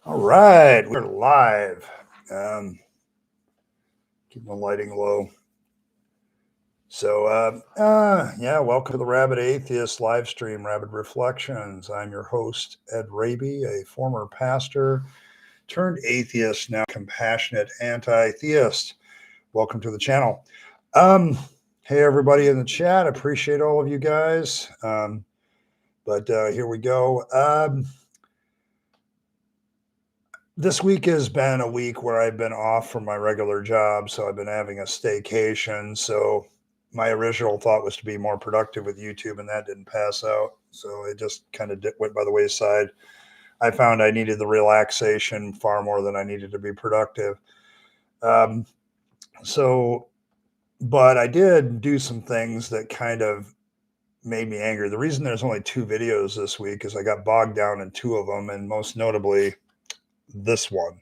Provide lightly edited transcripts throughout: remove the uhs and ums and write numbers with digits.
All right, we're live. Keep the lighting low. So, welcome to the Rabyd Atheist live stream, Rabyd Reflections. I'm your host, Ed Raby, a former pastor turned atheist, now compassionate anti-theist. Welcome to the channel. Hey, everybody in the chat. Appreciate all of you guys. But here we go. This week has been a week where I've been off from my regular job, so I've been having a staycation. So my original thought was to be more productive with YouTube, and that didn't pass out. So it just kind of went by the wayside. I found I needed the relaxation far more than I needed to be productive. Um, so, but I did do some things that kind of made me angry. The reason there's only 2 videos this week is I got bogged down in 2 of them, and most notably this one.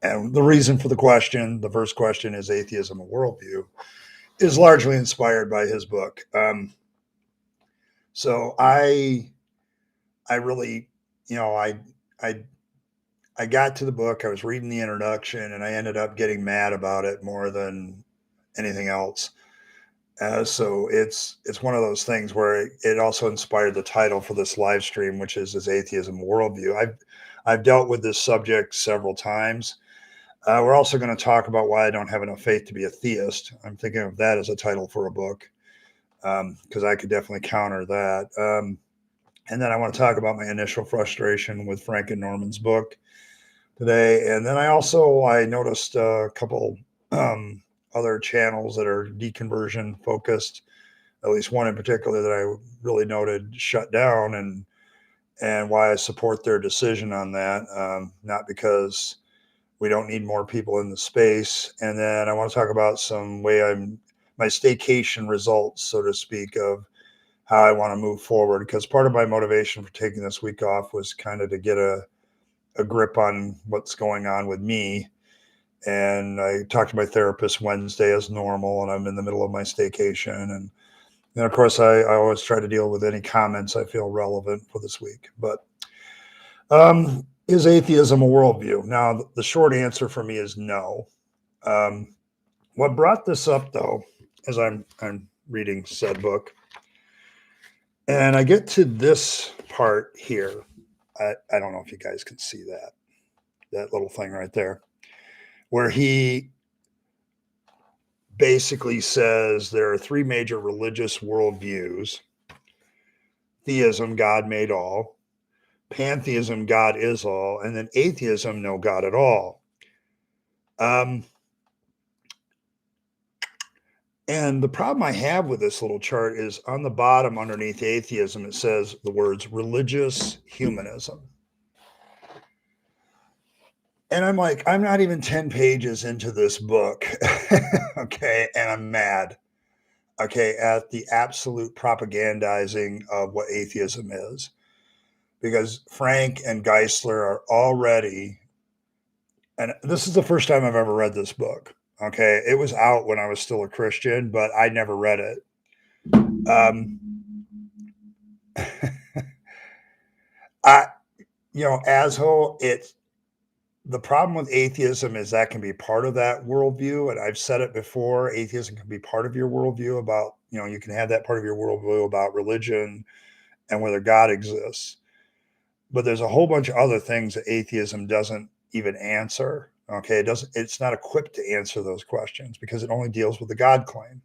And the reason for the first question is Atheism, a Worldview, is largely inspired by his book. So I really, I got to the book, I was reading the introduction, and I ended up getting mad about it more than anything else. So it's one of those things where it also inspired the title for this live stream, which is Atheism, a Worldview. I've dealt with this subject several times. We're also going to talk about why I don't have enough faith to be a theist. I'm thinking of that as a title for a book, because I could definitely counter that. And then I want to talk about my initial frustration with Frank and Norman's book today. And then I noticed a couple other channels that are deconversion focused, at least one in particular that I really noted shut down, and why I support their decision on that. Not because we don't need more people in the space. And then I want to talk about my staycation results, so to speak, of how I want to move forward. Because part of my motivation for taking this week off was kind of to get a grip on what's going on with me. And I talked to my therapist Wednesday as normal, and I'm in the middle of my staycation. And then, of course, I always try to deal with any comments I feel relevant for this week. But is atheism a worldview? Now, the short answer for me is no. What brought this up, though, as I'm reading said book, and I get to this part here. I don't know if you guys can see that little thing right there, where he basically says there are 3 major religious worldviews: theism, God made all; pantheism, God is all; and then atheism, no God at all. And the problem I have with this little chart is on the bottom underneath atheism, it says the words religious humanism. And I'm like, I'm not even 10 pages into this book. Okay. And I'm mad. Okay. At the absolute propagandizing of what atheism is. Because Frank and Geisler are already, and this is the first time I've ever read this book. Okay. It was out when I was still a Christian, but I never read it. It's the problem with atheism is that can be part of that worldview. And I've said it before, atheism can be part of your worldview about, you can have that part of your worldview about religion and whether God exists. But there's a whole bunch of other things that atheism doesn't even answer. Okay. It's not equipped to answer those questions because it only deals with the God claim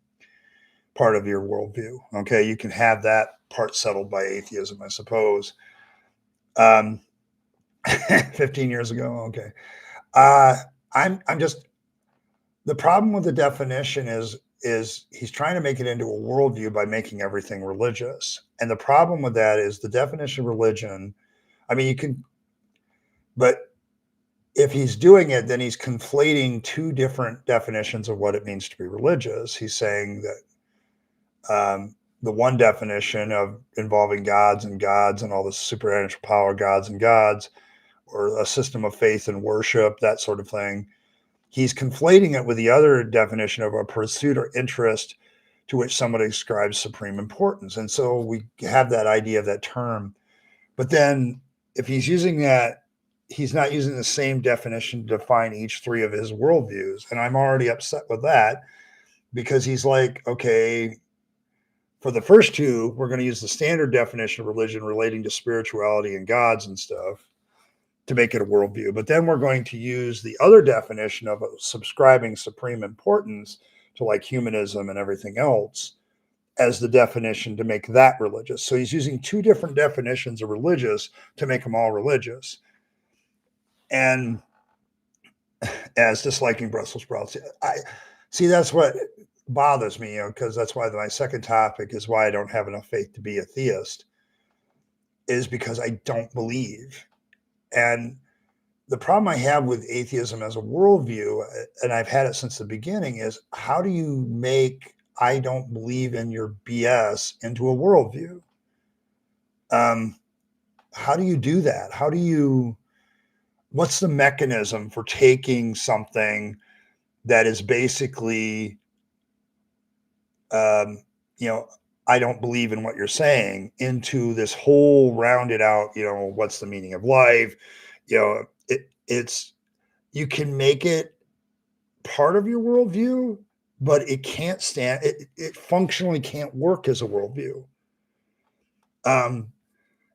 part of your worldview. Okay. You can have that part settled by atheism, I suppose. 15 years ago. Okay. I'm just, the problem with the definition is he's trying to make it into a worldview by making everything religious. And the problem with that is the definition of religion. I mean, but if he's doing it, then he's conflating 2 different definitions of what it means to be religious. He's saying that the one definition of involving gods and all this supernatural power, gods and gods, or a system of faith and worship, that sort of thing. He's conflating it with the other definition of a pursuit or interest to which somebody ascribes supreme importance. And so we have that idea of that term. But then if he's using that, he's not using the same definition to define each three of his worldviews. And I'm already upset with that because he's like, okay, for the first two, we're going to use the standard definition of religion relating to spirituality and gods and stuff to make it a worldview. But then we're going to use the other definition of subscribing supreme importance to like humanism and everything else as the definition to make that religious. So he's using two different definitions of religious to make them all religious. And as disliking Brussels sprouts, I see that's what bothers me, because that's why my second topic is why I don't have enough faith to be a theist, is because I don't believe. And the problem I have with atheism as a worldview, and I've had it since the beginning, is how do you make I don't believe in your BS into a worldview? How do you do that? What's the mechanism for taking something that is basically, um, you know, I don't believe in what you're saying into this whole rounded out, what's the meaning of life? It's, you can make it part of your worldview, but it can't stand, it functionally can't work as a worldview.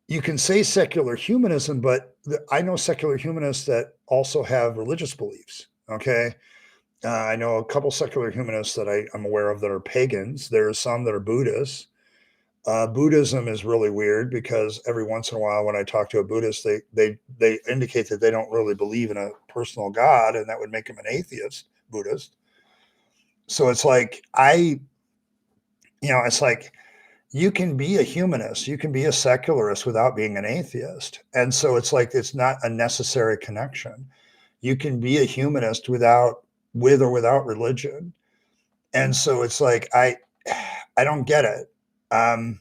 You can say secular humanism, but I know secular humanists that also have religious beliefs. Okay. I know a couple secular humanists that I'm aware of that are pagans. There are some that are Buddhists. Buddhism is really weird because every once in a while, when I talk to a Buddhist, they indicate that they don't really believe in a personal God, and that would make them an atheist Buddhist. So it's like it's like you can be a humanist, you can be a secularist without being an atheist, and so it's like it's not a necessary connection. You can be a humanist with or without religion, and so it's like I don't get it. Um,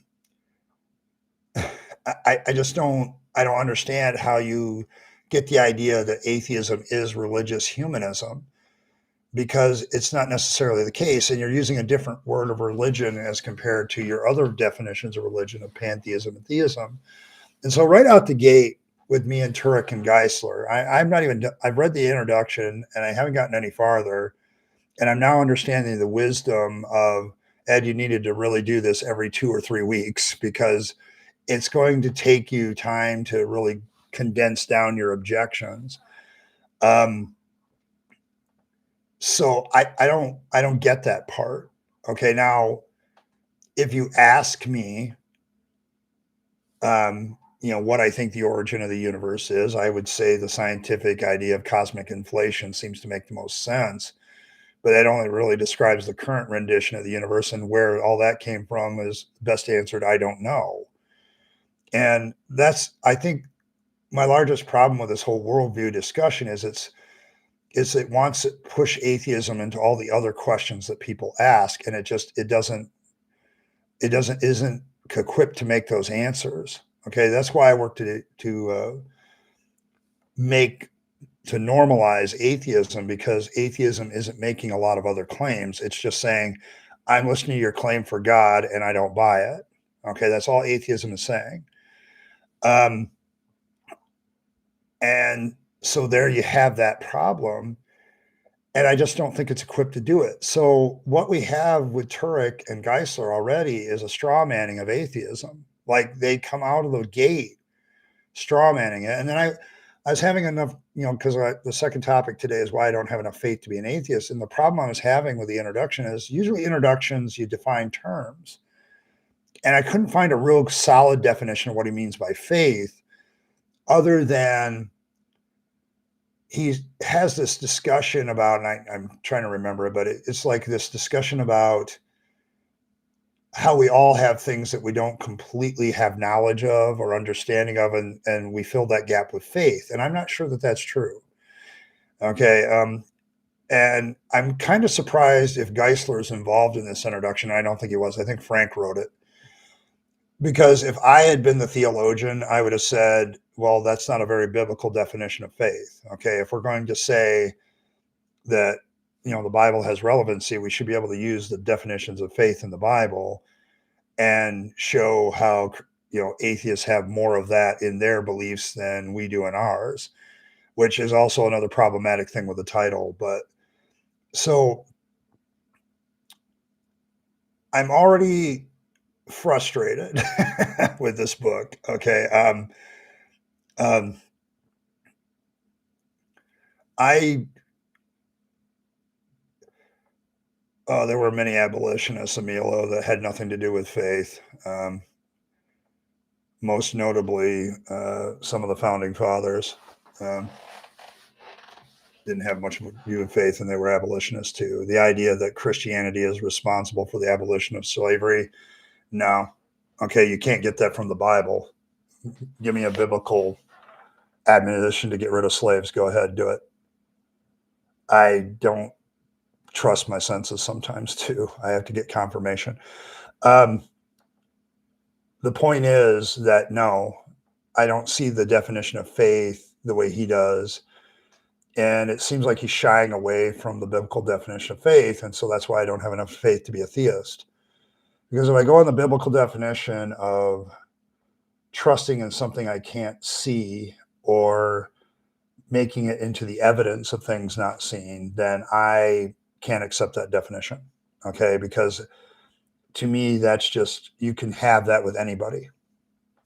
I just don't. I don't understand how you get the idea that atheism is religious humanism, because it's not necessarily the case, and you're using a different word of religion as compared to your other definitions of religion of pantheism and theism. And so right out the gate with me and Turek and Geisler, I'm not even. I've read the introduction and I haven't gotten any farther, and I'm now understanding the wisdom of Ed. You needed to really do this every 2 or 3 weeks because it's going to take you time to really condense down your objections. So I don't get that part. Okay, now if you ask me, what I think the origin of the universe is, I would say the scientific idea of cosmic inflation seems to make the most sense. But that only really describes the current rendition of the universe, and where all that came from is best answered, I don't know. And that's, I think, my largest problem with this whole worldview discussion is it wants to push atheism into all the other questions that people ask, and it isn't equipped to make those answers. Okay, that's why I work make to normalize atheism, because atheism isn't making a lot of other claims. It's just saying, I'm listening to your claim for God and I don't buy it. Okay, that's all atheism is saying. And so there you have that problem. And I just don't think it's equipped to do it. So what we have with Turek and Geisler already is a straw manning of atheism. Like, they come out of the gate straw manning it. And then I was having enough, because the second topic today is why I don't have enough faith to be an atheist. And the problem I was having with the introduction is usually introductions, you define terms. And I couldn't find a real solid definition of what he means by faith, other than he has this discussion about, and I'm trying to remember it, but it's like this discussion about how we all have things that we don't completely have knowledge of or understanding of, and we fill that gap with faith. And I'm not sure that that's true. Okay. And I'm kind of surprised if Geisler is involved in this introduction. I don't think he was. I think Frank wrote it. Because if I had been the theologian, I would have said, well, that's not a very biblical definition of faith. Okay. If we're going to say that, the Bible has relevancy, we should be able to use the definitions of faith in the Bible and show how atheists have more of that in their beliefs than we do in ours, which is also another problematic thing with the title. But so I'm already frustrated with this book. Okay. Um, I there were many abolitionists, Emilio, that had nothing to do with faith. Most notably, some of the founding fathers um, didn't have much of a view of faith, and they were abolitionists too. The idea that Christianity is responsible for the abolition of slavery, no. Okay, you can't get that from the Bible. Give me a biblical admonition to get rid of slaves. Go ahead, do it. I don't trust my senses sometimes too. I have to get confirmation. Um, the point is that no, I don't see the definition of faith the way he does. And it seems like he's shying away from the biblical definition of faith. And so that's why I don't have enough faith to be a theist. Because if I go on the biblical definition of trusting in something I can't see or making it into the evidence of things not seen, then I can't accept that definition. Okay. Because to me, that's just, you can have that with anybody.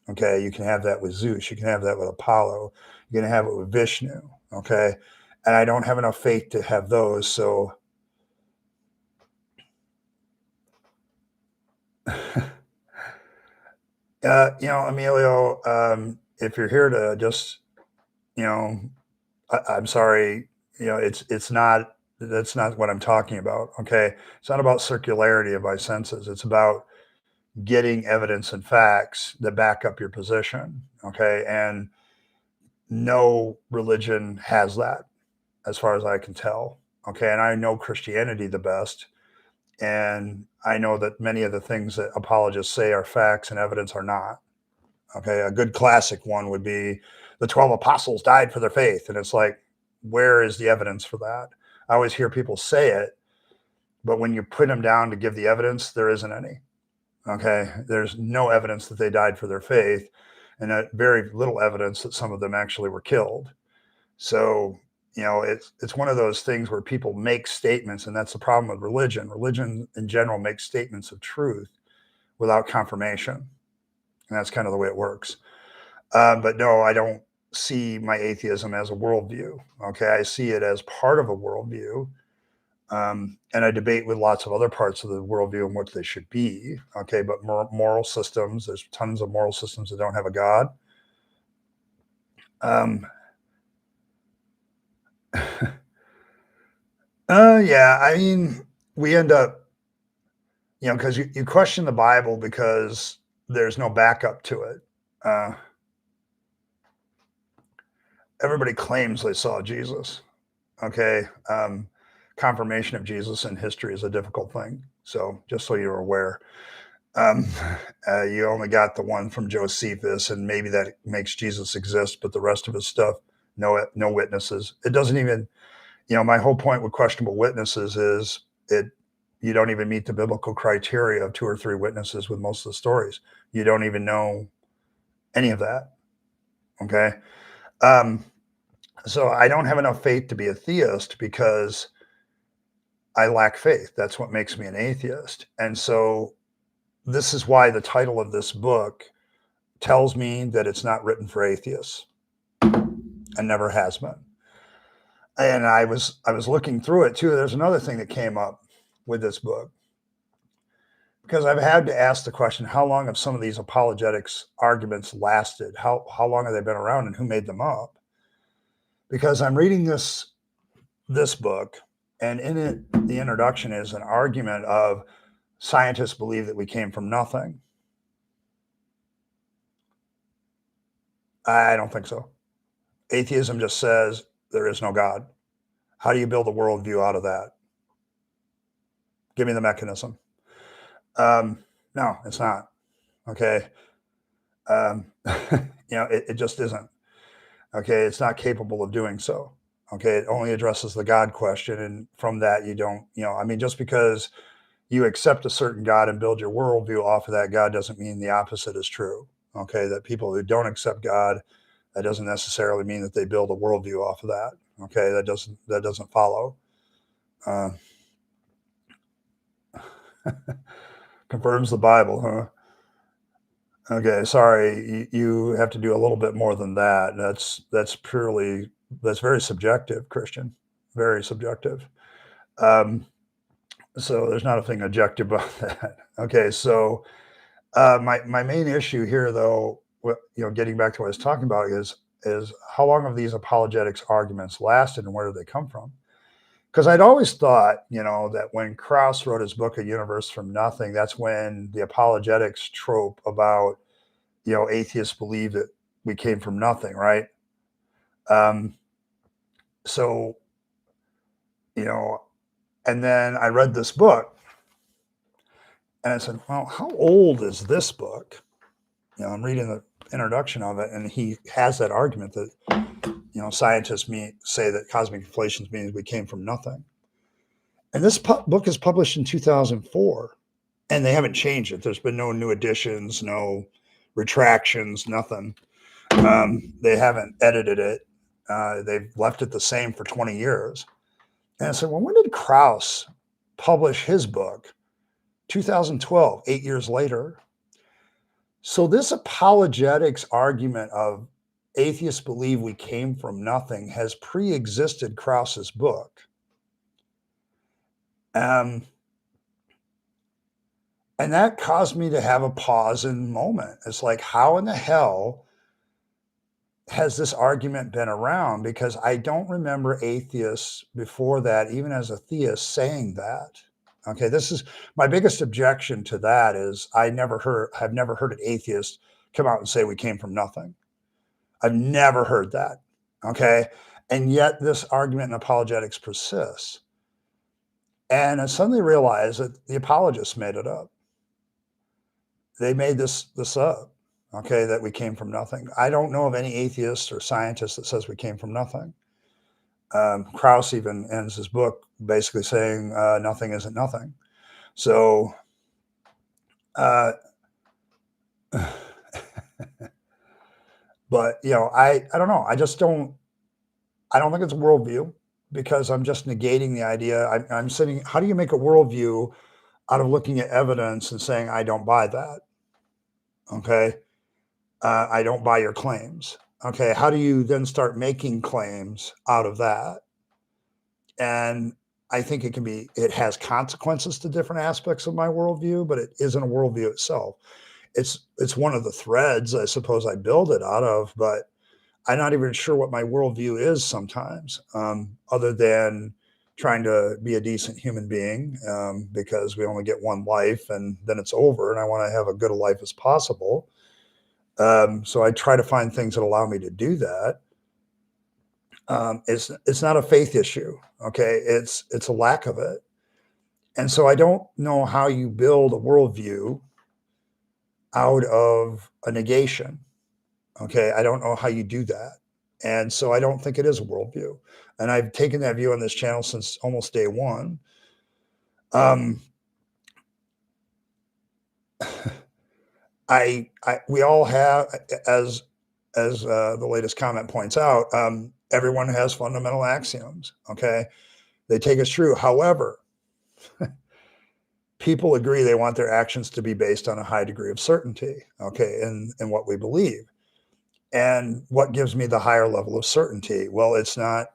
Okay. You can have that with Zeus. You can have that with Apollo. You can have it with Vishnu. Okay. And I don't have enough faith to have those. So, Emilio, if you're here to just, you know, I'm sorry, it's not, that's not what I'm talking about. Okay. It's not about circularity of my senses. It's about getting evidence and facts that back up your position. Okay. And no religion has that as far as I can tell. Okay. And I know Christianity the best. And I know that many of the things that apologists say are facts and evidence are not. Okay. A good classic one would be the 12 apostles died for their faith. And it's like, where is the evidence for that? I always hear people say it, but when you put them down to give the evidence, there isn't any. Okay. There's no evidence that they died for their faith, and very little evidence that some of them actually were killed. So, it's one of those things where people make statements, and that's the problem with religion. Religion in general makes statements of truth without confirmation. And that's kind of the way it works. But no, I don't see my atheism as a worldview. Okay. I see it as part of a worldview. And I debate with lots of other parts of the worldview and what they should be. Okay. But moral systems, there's tons of moral systems that don't have a God. Yeah. I mean, we end up, because you question the Bible because there's no backup to it. Everybody claims they saw Jesus. Okay. Confirmation of Jesus in history is a difficult thing. So just so you're aware, um, you only got the one from Josephus, and maybe that makes Jesus exist, but the rest of his stuff, no witnesses. It doesn't even, my whole point with questionable witnesses is you don't even meet the biblical criteria of 2 or 3 witnesses with most of the stories. You don't even know any of that. Okay. So I don't have enough faith to be a theist because I lack faith. That's what makes me an atheist. And so this is why the title of this book tells me that it's not written for atheists and never has been. And I was looking through it too. There's another thing that came up with this book, because I've had to ask the question, how long have some of these apologetics arguments lasted? How long have they been around, and who made them up? Because I'm reading this book, and in it, the introduction is an argument of scientists believe that we came from nothing. I don't think so. Atheism just says there is no God. How do you build a worldview out of that? Give me the mechanism. No, it's not. Okay. It just isn't. Okay. It's not capable of doing so. Okay. It only addresses the God question. And from that, you don't, just because you accept a certain God and build your worldview off of that God doesn't mean the opposite is true. Okay, that people who don't accept God, that doesn't necessarily mean that they build a worldview off of that. Okay, that doesn't follow. Uh, confirms the Bible, huh? Okay, sorry, you have to do a little bit more than that. That's very subjective, Christian, very subjective. Um, so there's not a thing objective about that. Okay, so my main issue here, though, getting back to what I was talking about, is how long have these apologetics arguments lasted, and where do they come from? Because I'd always thought, that when Krauss wrote his book, A Universe from Nothing, that's when the apologetics trope about, atheists believe that we came from nothing, right? Um, so, you know, and then I read this book and I said, well, how old is this book? I'm reading the introduction of it, and he has that argument that, scientists say that cosmic inflation means we came from nothing. And this book is published in 2004, and they haven't changed it. There's been no new additions, no retractions, nothing. They haven't edited it. They've left it the same for 20 years. And I said, well, when did Krauss publish his book? 2012, 8 years later. So this apologetics argument of atheists believe we came from nothing has pre-existed Krauss's book. And that caused me to have a pause and moment. It's like, how in the hell has this argument been around? Because I don't remember atheists before that, even as a theist, saying that. Okay, this is my biggest objection to that is have never heard an atheist come out and say we came from nothing. I've never heard that. Okay, and yet this argument in apologetics persists. And I suddenly realized that the apologists made it up. They made this up. Okay, that we came from nothing. I don't know of any atheist or scientist that says we came from nothing. Krauss even ends his book basically saying nothing isn't nothing. So, but I don't know. I don't think it's a worldview, because I'm just negating the idea. I'm saying, how do you make a worldview out of looking at evidence and saying, I don't buy that? Okay. I don't buy your claims. Okay. How do you then start making claims out of that? And I think it has consequences to different aspects of my worldview, but it isn't a worldview itself. It's one of the threads, I suppose, I build it out of, but I'm not even sure what my worldview is sometimes, other than trying to be a decent human being, because we only get one life and then it's over, and I want to have as good a life as possible. So I try to find things that allow me to do that. It's not a faith issue. Okay. It's a lack of it. And so I don't know how you build a worldview out of a negation. Okay. I don't know how you do that. And so I don't think it is a worldview. And I've taken that view on this channel since almost day one. We all have, as the latest comment points out, everyone has fundamental axioms. Okay. They take us through. However, people agree they want their actions to be based on a high degree of certainty, okay, in what we believe. And what gives me the higher level of certainty? Well, it's not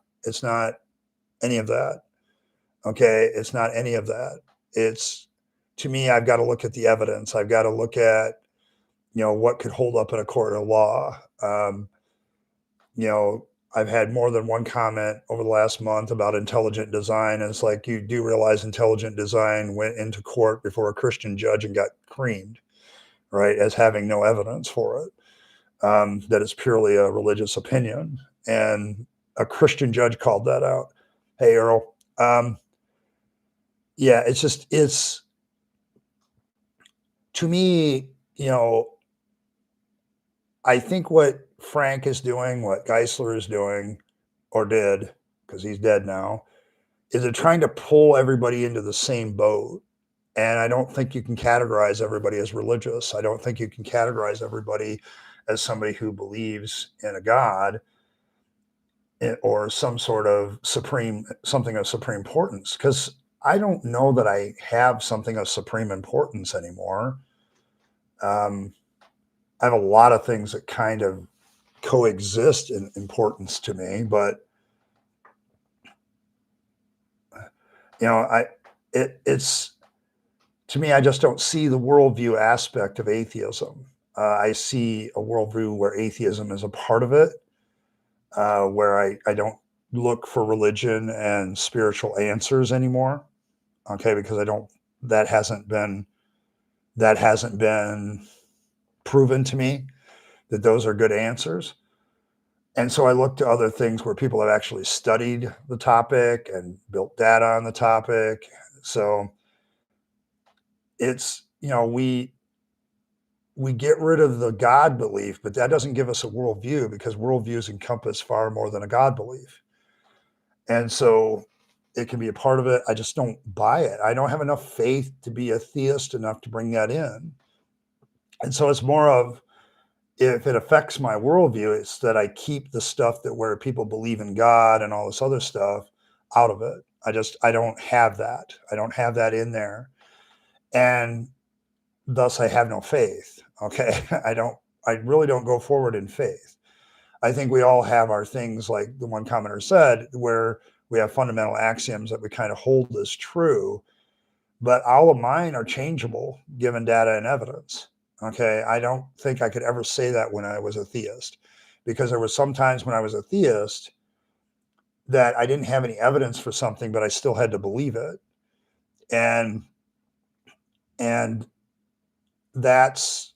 any of that. Okay, it's not any of that. It's, to me, I've got to look at the evidence. I've got to look at, what could hold up in a court of law. I've had more than one comment over the last month about intelligent design. And it's like, you do realize intelligent design went into court before a Christian judge and got creamed, right, as having no evidence for it, that it's purely a religious opinion. And a Christian judge called that out. Hey, Earl. Yeah, it's to me, I think what Frank is doing, what Geisler is doing, or did, because he's dead now, is they're trying to pull everybody into the same boat And I don't think you can categorize everybody as religious. I don't think you can categorize everybody as somebody who believes in a God or some sort of something of supreme importance, because I don't know that I have something of supreme importance anymore. Um, I have a lot of things that kind of coexist in importance to me, but I it's to me, I just don't see the worldview aspect of atheism. I see a worldview where atheism is a part of it, where I don't look for religion and spiritual answers anymore. Okay, because I don't that hasn't been that hasn't been proven to me that those are good answers. And so I look to other things where people have actually studied the topic and built data on the topic. So it's, we get rid of the God belief, but that doesn't give us a worldview, because worldviews encompass far more than a God belief. And so it can be a part of it. I just don't buy it. I don't have enough faith to be a theist enough to bring that in. And so it's more of, if it affects my worldview, it's that I keep the stuff that where people believe in God and all this other stuff out of it. I don't have that. I don't have that in there. And thus I have no faith. Okay. I really don't go forward in faith. I think we all have our things, like the one commenter said, where we have fundamental axioms that we kind of hold as true, but all of mine are changeable given data and evidence. Okay. I don't think I could ever say that when I was a theist, because there was some times when I was a theist that I didn't have any evidence for something, but I still had to believe it. And, and that's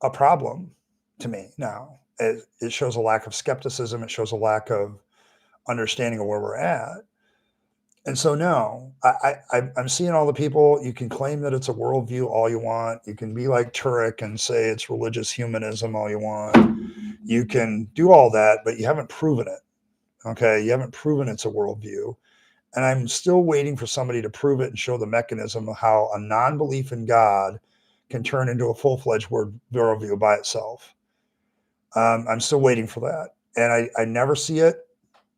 a problem to me now. It shows a lack of skepticism. It shows a lack of understanding of where we're at. And so, no, I'm seeing all the people. You can claim that it's a worldview all you want. You can be like Turek and say it's religious humanism all you want. You can do all that, but you haven't proven it. Okay. You haven't proven it's a worldview. And I'm still waiting for somebody to prove it and show the mechanism of how a non belief in God can turn into a full fledged worldview by itself. I'm still waiting for that. And I never see it,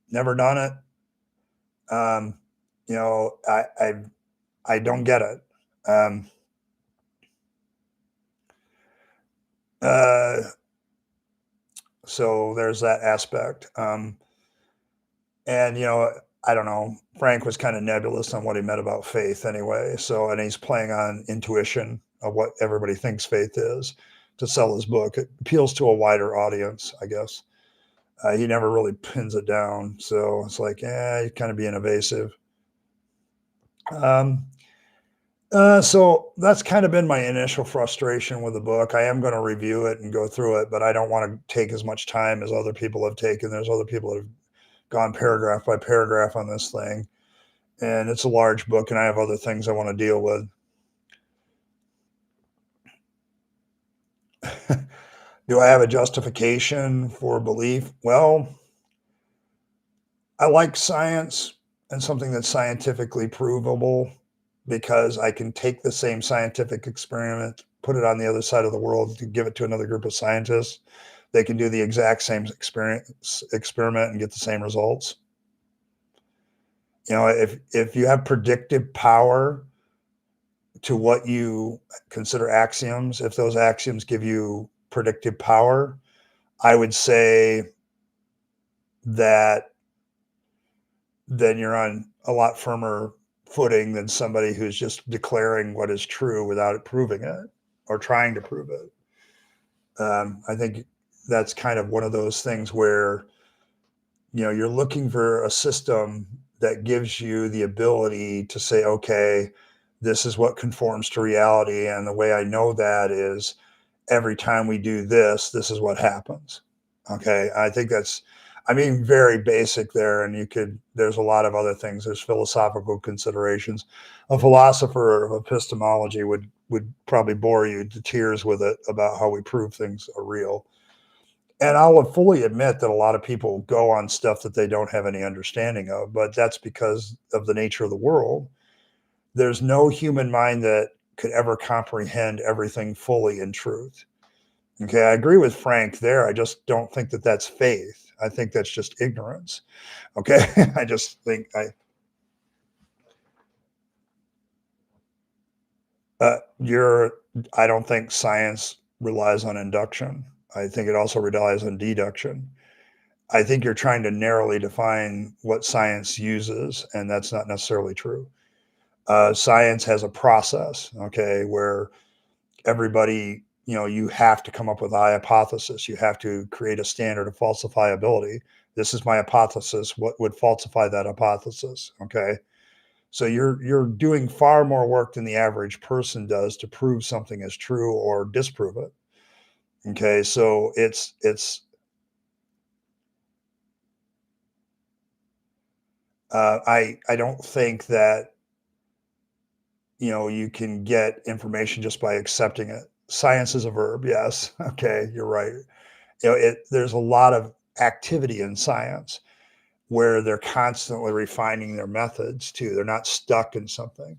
never done it. Um, you know, I don't get it. Um, uh, so there's that aspect. And, I don't know. Frank was kind of nebulous on what he meant about faith anyway. So, and he's playing on intuition of what everybody thinks faith is to sell his book. It appeals to a wider audience, I guess. He never really pins it down. So it's like, he's kind of being evasive. Um, so that's kind of been my initial frustration with the book. I am going to review it and go through it, but I don't want to take as much time as other people have taken. There's other people that have gone paragraph by paragraph on this thing, and it's a large book, and I have other things I want to deal with. Do I have a justification for belief? Well, I like science and something that's scientifically provable, because I can take the same scientific experiment, put it on the other side of the world, to give it to another group of scientists. They can do the exact same experiment and get the same results. If you have predictive power to what you consider axioms, if those axioms give you predictive power, I would say that then you're on a lot firmer footing than somebody who's just declaring what is true without proving it or trying to prove it. I think that's kind of one of those things where, you're looking for a system that gives you the ability to say, okay, this is what conforms to reality. And the way I know that is every time we do this, this is what happens. Okay. I think I'm being very basic there. And there's a lot of other things. There's philosophical considerations. A philosopher of epistemology would probably bore you to tears with it about how we prove things are real. And I'll fully admit that a lot of people go on stuff that they don't have any understanding of, but that's because of the nature of the world. there's no human mind that could ever comprehend everything fully in truth. Okay, I agree with Frank there. I just don't think that that's faith. I think that's just ignorance. Okay, I just think you're. I don't think science relies on induction. I think it also relies on deduction. I think you're trying to narrowly define what science uses, and that's not necessarily true. Science has a process, okay, where everybody, you have to come up with a hypothesis. You have to create a standard of falsifiability. This is my hypothesis. What would falsify that hypothesis? Okay. So you're doing far more work than the average person does to prove something is true or disprove it. Okay. So I don't think that you can get information just by accepting it. Science is a verb. Yes. Okay. You're right. There's a lot of activity in science where they're constantly refining their methods too. They're not stuck in something.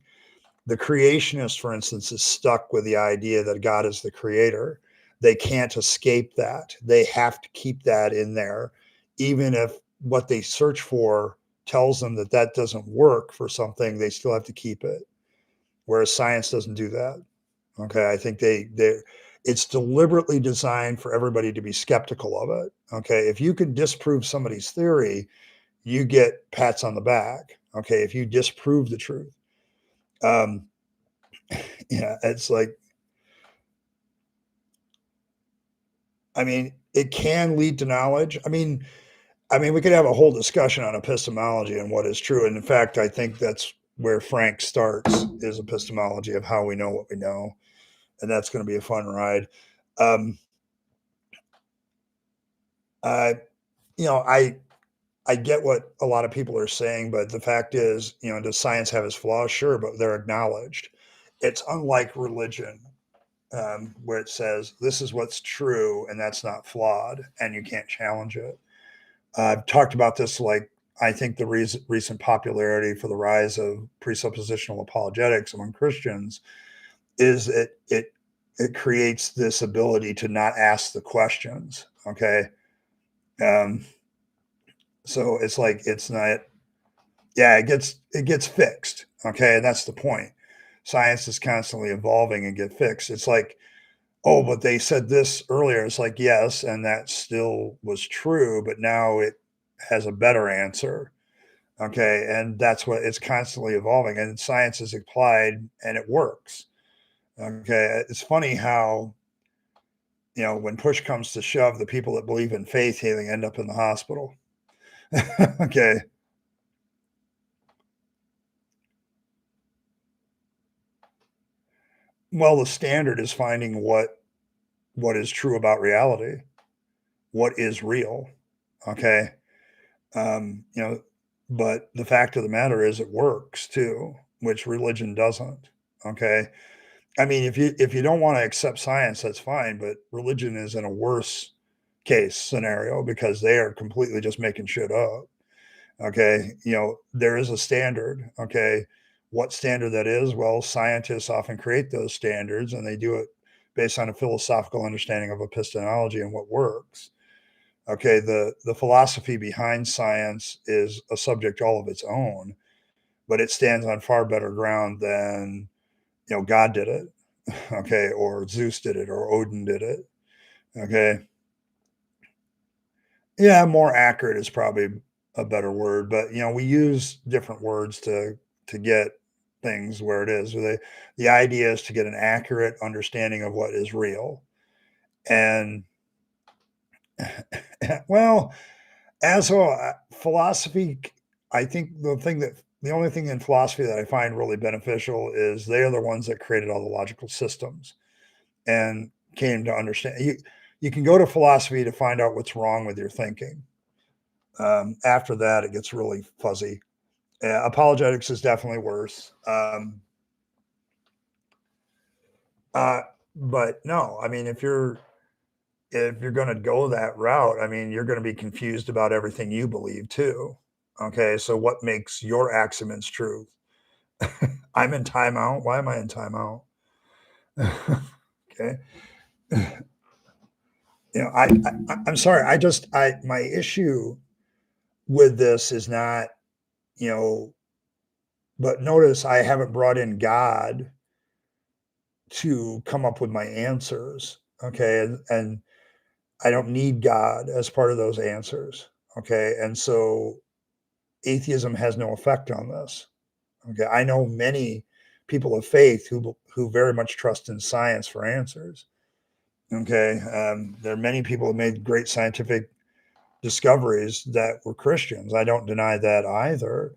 The creationist, for instance, is stuck with the idea that God is the creator. They can't escape that. They have to keep that in there, even if what they search for tells them that that doesn't work for something, they still have to keep it. Whereas science doesn't do that. Okay, I think they it's deliberately designed for everybody to be skeptical of it. Okay, if you can disprove somebody's theory, you get pats on the back. Okay, if you disprove the truth, um, yeah, it's like, I mean, it can lead to knowledge. I mean, we could have a whole discussion on epistemology and what is true. And in fact, I think that's where Frank starts is epistemology of how we know what we know, and that's going to be a fun ride. Um, I, you know, I get what a lot of people are saying, but the fact is, does science have its flaws? Sure, but they're acknowledged. It's unlike religion, where it says this is what's true and that's not flawed, and you can't challenge it. I've talked about this. Like, I think the recent popularity for the rise of presuppositional apologetics among Christians is it creates this ability to not ask the questions. Okay, um, so it's like it's not. Yeah, it gets fixed. Okay, and that's the point. Science is constantly evolving and get fixed. It's like, oh, but they said this earlier. It's like, yes, and that still was true, but now it has a better answer. Okay, and that's what it's constantly evolving, and science is applied and it works. Okay, it's funny how when push comes to shove, the people that believe in faith healing end up in the hospital. Okay, well, the standard is finding what is true about reality, what is real. Okay, you know, but the fact of the matter is it works too, which religion doesn't. Okay, I mean, if you don't want to accept science, that's fine, but religion is in a worse case scenario because they are completely just making shit up. Okay, there is a standard. Okay, what standard that is? Well, scientists often create those standards, and they do it based on a philosophical understanding of epistemology and what works. Okay, the philosophy behind science is a subject all of its own, but it stands on far better ground than God did it, okay, or Zeus did it, or Odin did it. Okay, yeah, more accurate is probably a better word, but we use different words to get things where it is. The idea is to get an accurate understanding of what is real, and well, as a philosophy, I think the only thing in philosophy that I find really beneficial is they are the ones that created all the logical systems and came to understand. You can go to philosophy to find out what's wrong with your thinking. After that, it gets really fuzzy. Apologetics is definitely worse. Uh, but no, I mean, if you're going to go that route, I mean, you're going to be confused about everything you believe too. Okay, so what makes your axioms true? I'm in timeout. Why am I in timeout? Okay. I'm sorry. My issue with this is not, you know, but notice I haven't brought in God to come up with my answers. Okay. And I don't need God as part of those answers. Okay. And so atheism has no effect on this. Okay. I know many people of faith who very much trust in science for answers. Okay. There are many people who made great scientific discoveries that were Christians. I don't deny that either,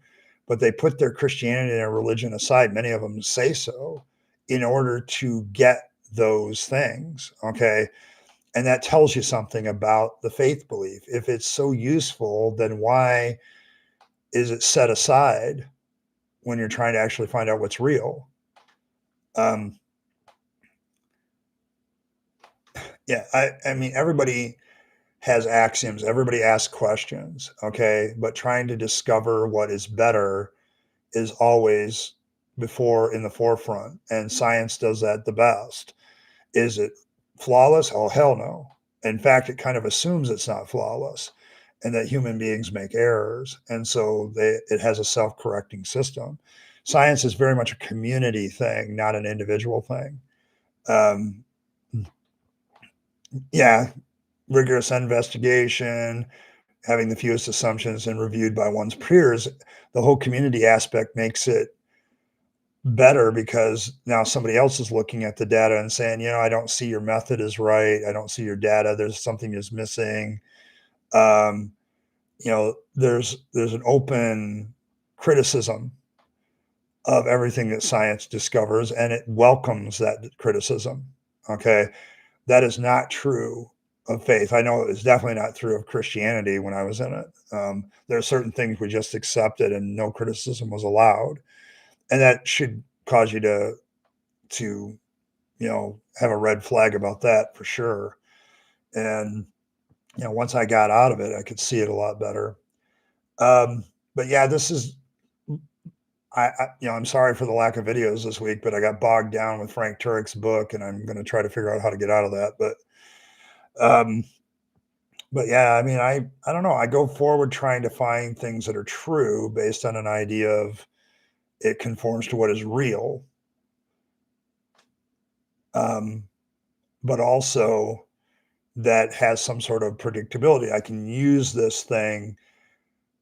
but they put their Christianity and their religion aside. Many of them say so in order to get those things. Okay. And that tells you something about the faith belief. If it's so useful, then why is it set aside when you're trying to actually find out what's real? Um, yeah, I mean, everybody has axioms, everybody asks questions, okay, but trying to discover what is better is always before in the forefront, and science does that the best. Is it flawless? Oh, hell no. In fact, it kind of assumes it's not flawless and that human beings make errors. And so it has a self correcting system. Science is very much a community thing, not an individual thing. Um, yeah, rigorous investigation, having the fewest assumptions and reviewed by one's peers. The whole community aspect makes it better because now somebody else is looking at the data and saying, I don't see your method is right. I don't see your data. There's something is missing. Um, there's an open criticism of everything that science discovers, and it welcomes that criticism. Okay. That is not true of faith. I know it was definitely not true of Christianity when I was in it. There are certain things we just accepted and no criticism was allowed. And that should cause you to have a red flag about that for sure. And once I got out of it, I could see it a lot better. But yeah, this is I'm sorry for the lack of videos this week, but I got bogged down with Frank Turek's book, and I'm going to try to figure out how to get out of that. Um, but yeah, I mean, I don't know. I go forward trying to find things that are true based on an idea of it conforms to what is real. Um, but also that has some sort of predictability. I can use this thing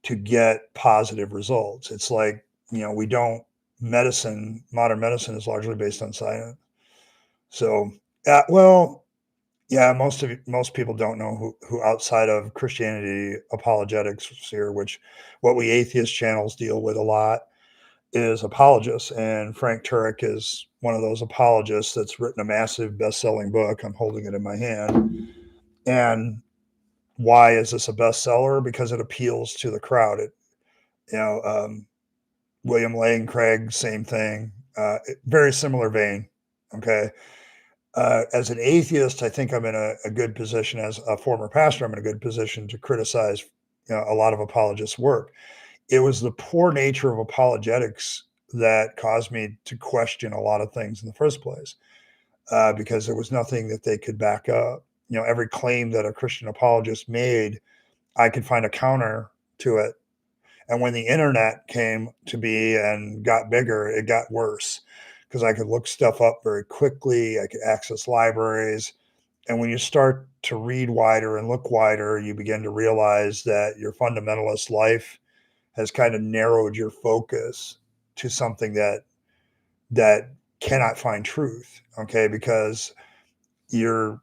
to get positive results. It's like, we don't modern medicine is largely based on science. So, well, yeah, most people don't know who outside of Christianity apologetics here, which what we atheist channels deal with a lot is apologists. And Frank Turek is one of those apologists that's written a massive best-selling book. I'm holding it in my hand. And why is this a bestseller? Because it appeals to the crowd. You know, um, William Lane Craig, same thing. Very similar vein. Okay. As an atheist, I think I'm in a good position. As a former pastor, I'm in a good position to criticize a lot of apologists' work. It was the poor nature of apologetics that caused me to question a lot of things in the first place, because there was nothing that they could back up. Every claim that a Christian apologist made, I could find a counter to it. And when the internet came to be and got bigger, it got worse because I could look stuff up very quickly. I could access libraries. And when you start to read wider and look wider, you begin to realize that your fundamentalist life has kind of narrowed your focus to something that cannot find truth. Okay, because you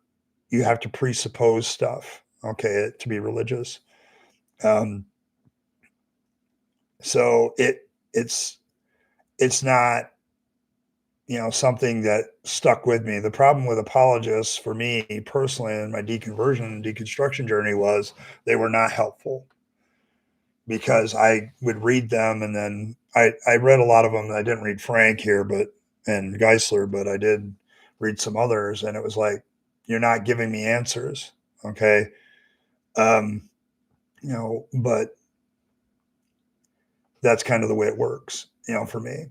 have to presuppose stuff. Okay, to be religious. Um, so it's not something that stuck with me. The problem with apologists for me personally in my deconversion and deconstruction journey was they were not helpful because I would read them and then I read a lot of them. I didn't read Frank here, and Geisler, but I did read some others, and it was like, you're not giving me answers. Okay. Um, but that's kind of the way it works, for me.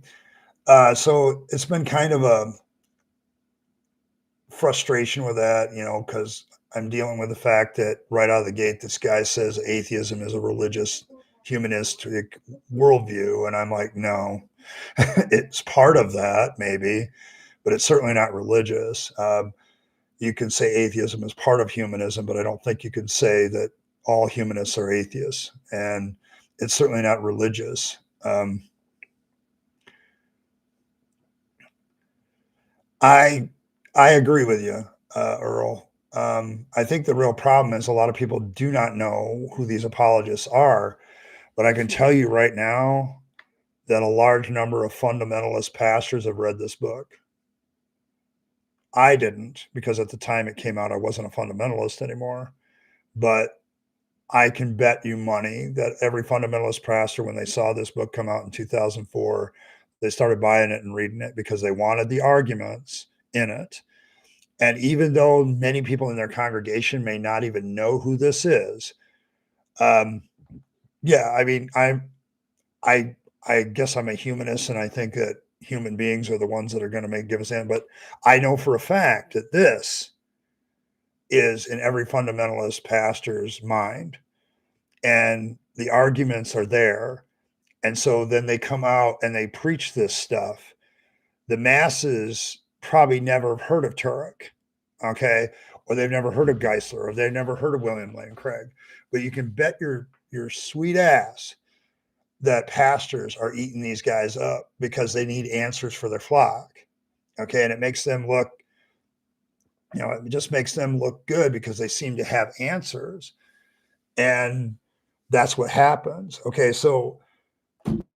So it's been kind of a frustration with that, because I'm dealing with the fact that right out of the gate, this guy says atheism is a religious, humanistic worldview. And I'm like, no, it's part of that, maybe, but it's certainly not religious. You can say atheism is part of humanism, but I don't think you can say that all humanists are atheists. And it's certainly not religious. I I agree with you, Earl. I think the real problem is a lot of people do not know who these apologists are, but I can tell you right now that a large number of fundamentalist pastors have read this book. I didn't because at the time it came out, I wasn't a fundamentalist anymore. But I can bet you money that every fundamentalist pastor, when they saw this book come out in 2004, they started buying it and reading it because they wanted the arguments in it. And even though many people in their congregation may not even know who this is, um, yeah, I mean, I, I guess I'm a humanist, and I think that human beings are the ones that are going to give us in. But I know for a fact that this is in every fundamentalist pastor's mind, and the arguments are there. And so then they come out and they preach this stuff. The masses probably never have heard of Turek, okay, or they've never heard of Geisler, or they've never heard of William Lane Craig. But you can bet your sweet ass that pastors are eating these guys up because they need answers for their flock, okay, and it makes them look, it just makes them look good because they seem to have answers, and that's what happens. Okay, so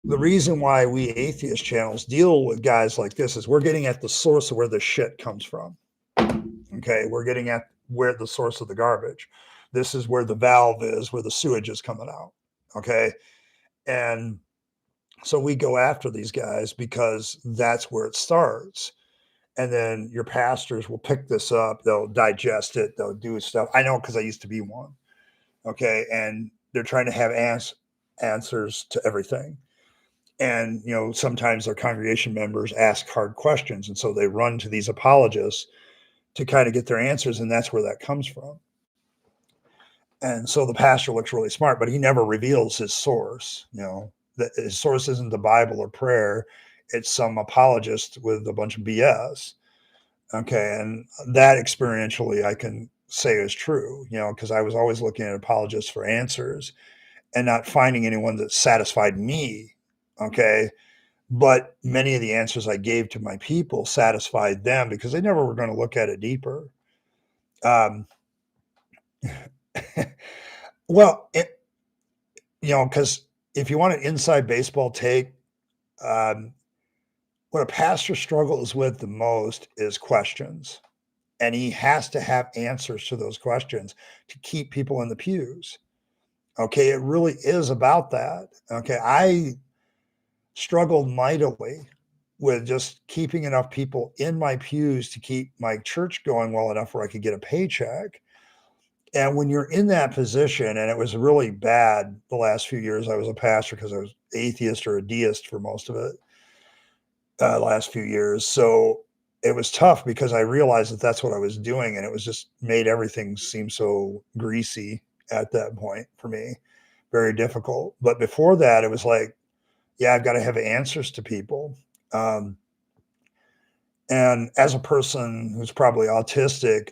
the reason why we atheist channels deal with guys like this is we're getting at the source of where the shit comes from. Okay, we're getting at where the source of the garbage. This is where the valve is, where the sewage is coming out. Okay, and so we go after these guys because that's where it starts. And then your pastors will pick this up, they'll digest it, they'll do stuff. I know because I used to be one. Okay, and they're trying to have answers to everything. And sometimes their congregation members ask hard questions, and so they run to these apologists to kind of get their answers, and that's where that comes from. And so the pastor looks really smart, but he never reveals his source. His source isn't the Bible or prayer, it's some apologist with a bunch of BS. Okay, and that experientially I can say is true, because I was always looking at apologists for answers and not finding anyone that satisfied me. Okay, but many of the answers I gave to my people satisfied them because they never were going to look at it deeper. Um, well, because if you want an inside baseball take, um, what a pastor struggles with the most is questions. And he has to have answers to those questions to keep people in the pews. Okay. It really is about that. Okay. I struggled mightily with just keeping enough people in my pews to keep my church going well enough where I could get a paycheck. And when you're in that position, and it was really bad the last few years, I was a pastor because I was atheist or a deist for most of it, last few years. So it was tough because I realized that that's what I was doing, and it was just made everything seem so greasy at that point for me, very difficult. But before that, it was like, yeah, I've got to have answers to people. Um, and as a person who's probably autistic,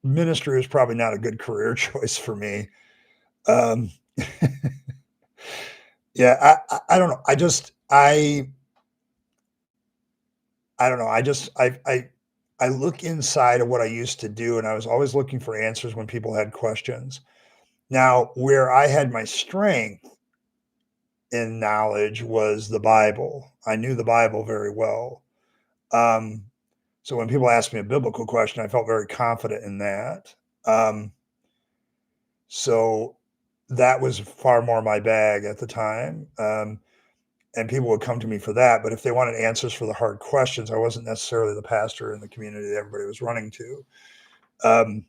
ministry was probably not a good career choice for me. Um, yeah, I don't know. I don't know. I look inside of what I used to do, and I was always looking for answers when people had questions. Now, where I had my strength in knowledge was the Bible. I knew the Bible very well. Um, so when people asked me a biblical question, I felt very confident in that. Um, so that was far more my bag at the time. And people would come to me for that. But if they wanted answers for the hard questions, I wasn't necessarily the pastor in the community that everybody was running to. Um,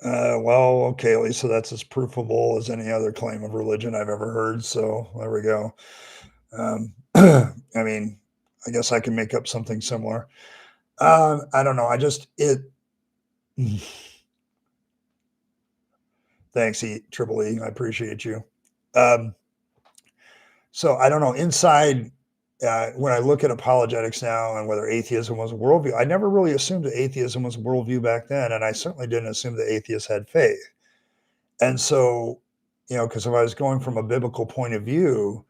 Well, okay, Lisa, that's as provable as any other claim of religion I've ever heard. So there we go. I mean, I guess I can make up something similar. I don't know. I just it. Thanks, Triple E. I appreciate you. Um, so I don't know. Inside, when I look at apologetics now and whether atheism was a worldview, I never really assumed that atheism was a worldview back then, and I certainly didn't assume that atheists had faith. And so, because if I was going from a biblical point of view,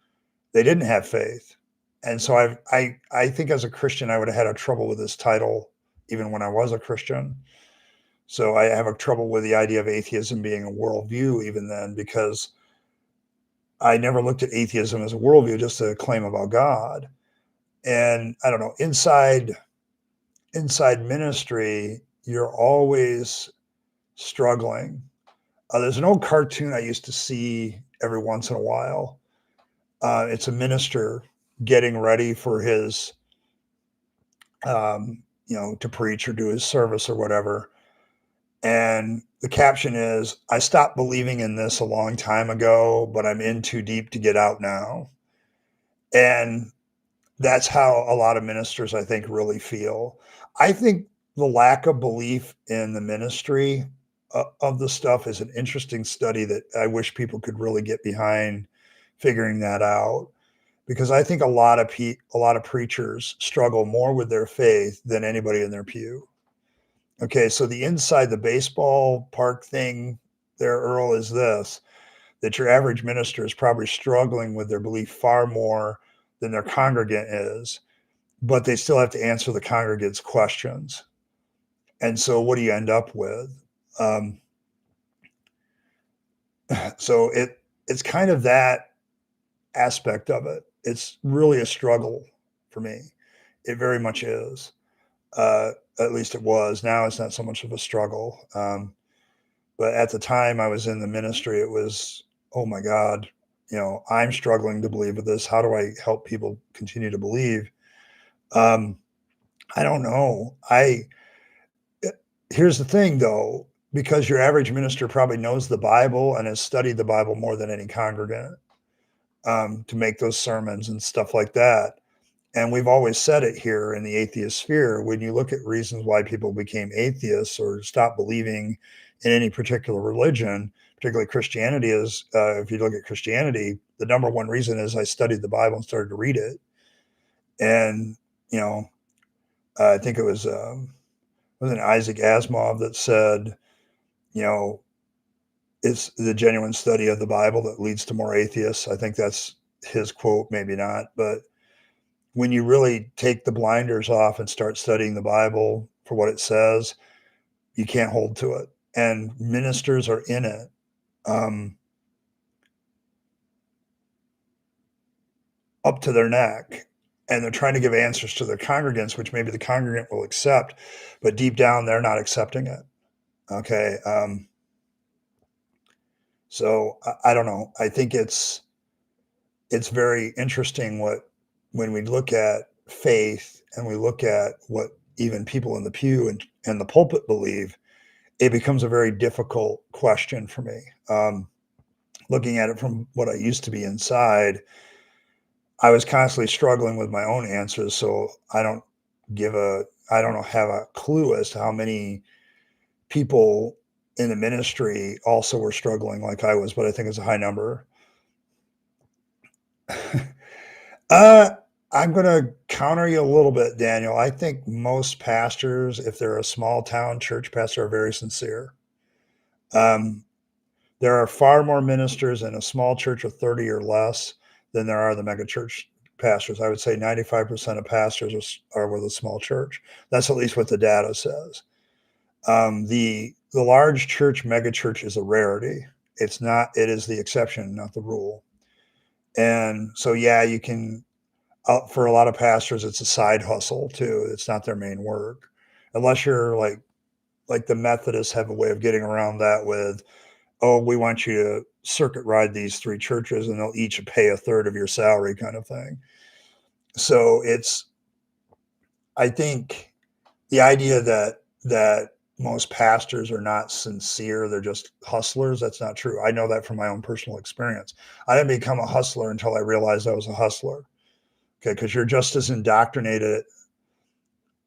they didn't have faith. And so I think as a Christian, I would have had a trouble with this title even when I was a Christian. So I have a trouble with the idea of atheism being a worldview even then, because I never looked at atheism as a worldview, just a claim about God. And I don't know, inside ministry, you're always struggling. There's an old cartoon I used to see every once in a while. It's a minister getting ready for his, to preach or do his service or whatever. And the caption is, I stopped believing in this a long time ago, but I'm in too deep to get out now. And that's how a lot of ministers, I think, really feel. I think the lack of belief in the ministry of the stuff is an interesting study that I wish people could really get behind figuring that out, because I think a lot of preachers struggle more with their faith than anybody in their pew. Okay, so the inside the baseball park thing there, Earl, is this: that your average minister is probably struggling with their belief far more than their congregant is, but they still have to answer the congregant's questions. And so, what do you end up with? Um, so it's kind of that aspect of it. It's really a struggle for me. It very much is. Uh, at least it was. Now it's not so much of a struggle. But at the time I was in the ministry, it was, oh my God, I'm struggling to believe with this. How do I help people continue to believe? Um, I don't know. Here's the thing though, because your average minister probably knows the Bible and has studied the Bible more than any congregant, to make those sermons and stuff like that. And we've always said it here in the atheist sphere, when you look at reasons why people became atheists or stopped believing in any particular religion, particularly Christianity, is if you look at Christianity, the number one reason is I studied the Bible and started to read it. And, you know, I think it was an Isaac Asimov that said, you know, it's the genuine study of the Bible that leads to more atheists. I think that's his quote, maybe not, but when you really take the blinders off and start studying the Bible for what it says, you can't hold to it. And ministers are in it, um, up to their neck. And they're trying to give answers to their congregants, which maybe the congregant will accept, but deep down, they're not accepting it. Okay. So I don't know. I think it's very interesting when we look at faith and we look at what even people in the pew and the pulpit believe, it becomes a very difficult question for me. Looking at it from what I used to be inside, I was constantly struggling with my own answers. So I don't have a clue as to how many people in the ministry also were struggling like I was, but I think it's a high number. uh, I'm going to counter you a little bit, Daniel. I think most pastors, if they're a small town church pastor, are very sincere. Um, There are far more ministers in a small church of 30 or less than there are the mega church pastors. I would say 95% of pastors are with a small church. That's at least what the data says. The large church, mega church is a rarity. It's not, it is the exception, not the rule. And so, yeah, you can, for a lot of pastors, it's a side hustle too. It's not their main work. Unless you're like the Methodists have a way of getting around that with, oh, we want you to circuit ride these three churches and they'll each pay a third of your salary kind of thing. So I think the idea that most pastors are not sincere. They're just hustlers. That's not true. I know that from my own personal experience. I didn't become a hustler until I realized I was a hustler. Okay, because you're just as indoctrinated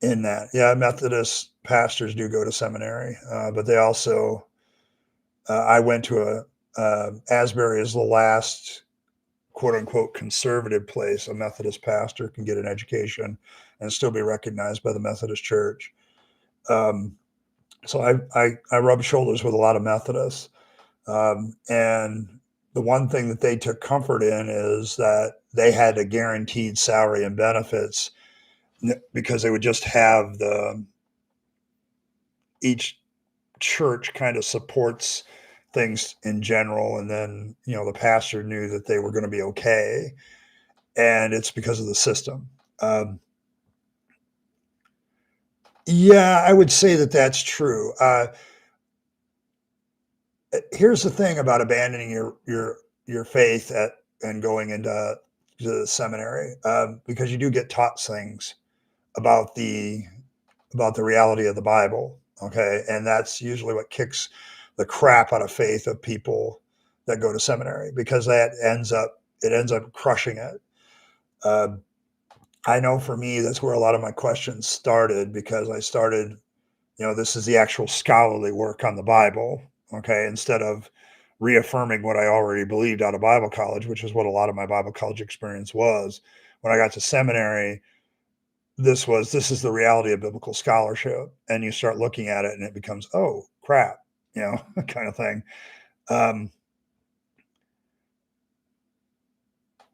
in that. Yeah, Methodist pastors do go to seminary, but they also. I went to Asbury is the last quote unquote conservative place a Methodist pastor can get an education and still be recognized by the Methodist Church. Um, so I rub shoulders with a lot of Methodists. And the one thing that they took comfort in is that they had a guaranteed salary and benefits because they would just have each church kind of supports things in general. And then, the pastor knew that they were going to be okay. And it's because of the system. Yeah, I would say that that's true. Here's the thing about abandoning your faith and going into the seminary, because you do get taught things about the reality of the Bible. Okay, and that's usually what kicks the crap out of faith of people that go to seminary, because it ends up crushing it. Uh, I know for me, that's where a lot of my questions started, because I started, this is the actual scholarly work on the Bible, okay, instead of reaffirming what I already believed out of Bible college, which is what a lot of my Bible college experience was. When I got to seminary, this is the reality of biblical scholarship, and you start looking at it, and it becomes, oh crap, kind of thing. Um,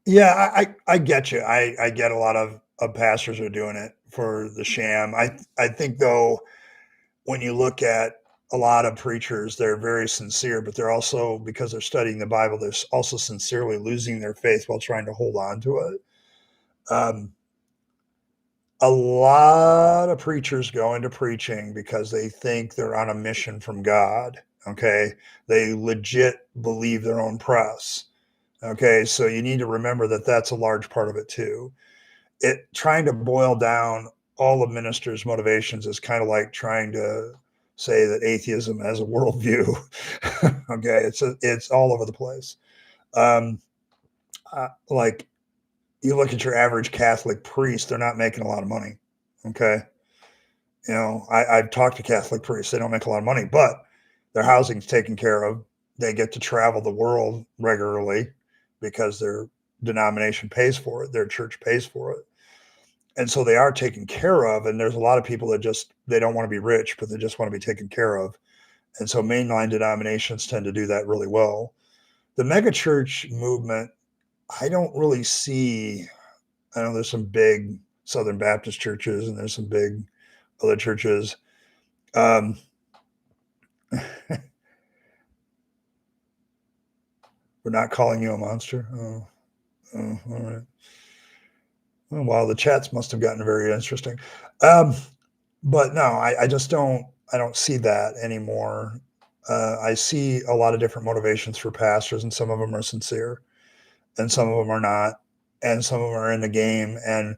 yeah, I get you. I get a lot of pastors are doing it for the sham. I think though, when you look at a lot of preachers, they're very sincere, but they're also, because they're studying the Bible, they're also sincerely losing their faith while trying to hold on to it. Um, a lot of preachers go into preaching because they think they're on a mission from God. Okay. They legit believe their own press. Okay. So you need to remember that that's a large part of it too. Trying to boil down all of ministers' motivations is kind of like trying to say that atheism has a worldview. Okay. It's all over the place. Um, like, you look at your average Catholic priest, they're not making a lot of money. Okay. I've talked to Catholic priests. They don't make a lot of money, but their housing's taken care of. They get to travel the world regularly because their denomination pays for it. Their church pays for it. And so they are taken care of. And there's a lot of people that they don't want to be rich, but they just want to be taken care of. And so mainline denominations tend to do that really well. The megachurch movement, I don't really see. I know there's some big Southern Baptist churches and there's some big other churches. Um, we're not calling you a monster. Oh, all right. Oh, wow, the chats must have gotten very interesting. Um, but no, I just don't. I don't see that anymore. I see a lot of different motivations for pastors, and some of them are sincere, and some of them are not, and some of them are in the game. And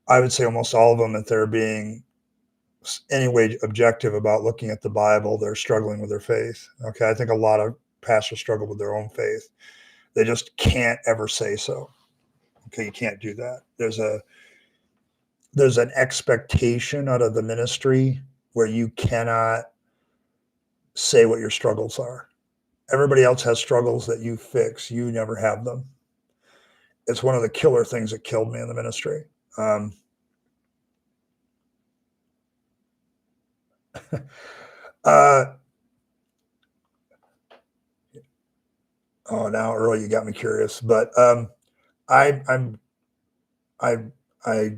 I would say almost all of them, if they're being any way objective about looking at the Bible, they're struggling with their faith. Okay, I think a lot of pastors struggle with their own faith. They just can't ever say so. Okay, you can't do that. There's an expectation out of the ministry where you cannot say what your struggles are. Everybody else has struggles that you fix. You never have them. It's one of the killer things that killed me in the ministry. Um, uh, oh, now Earl, you got me curious. But I'm I I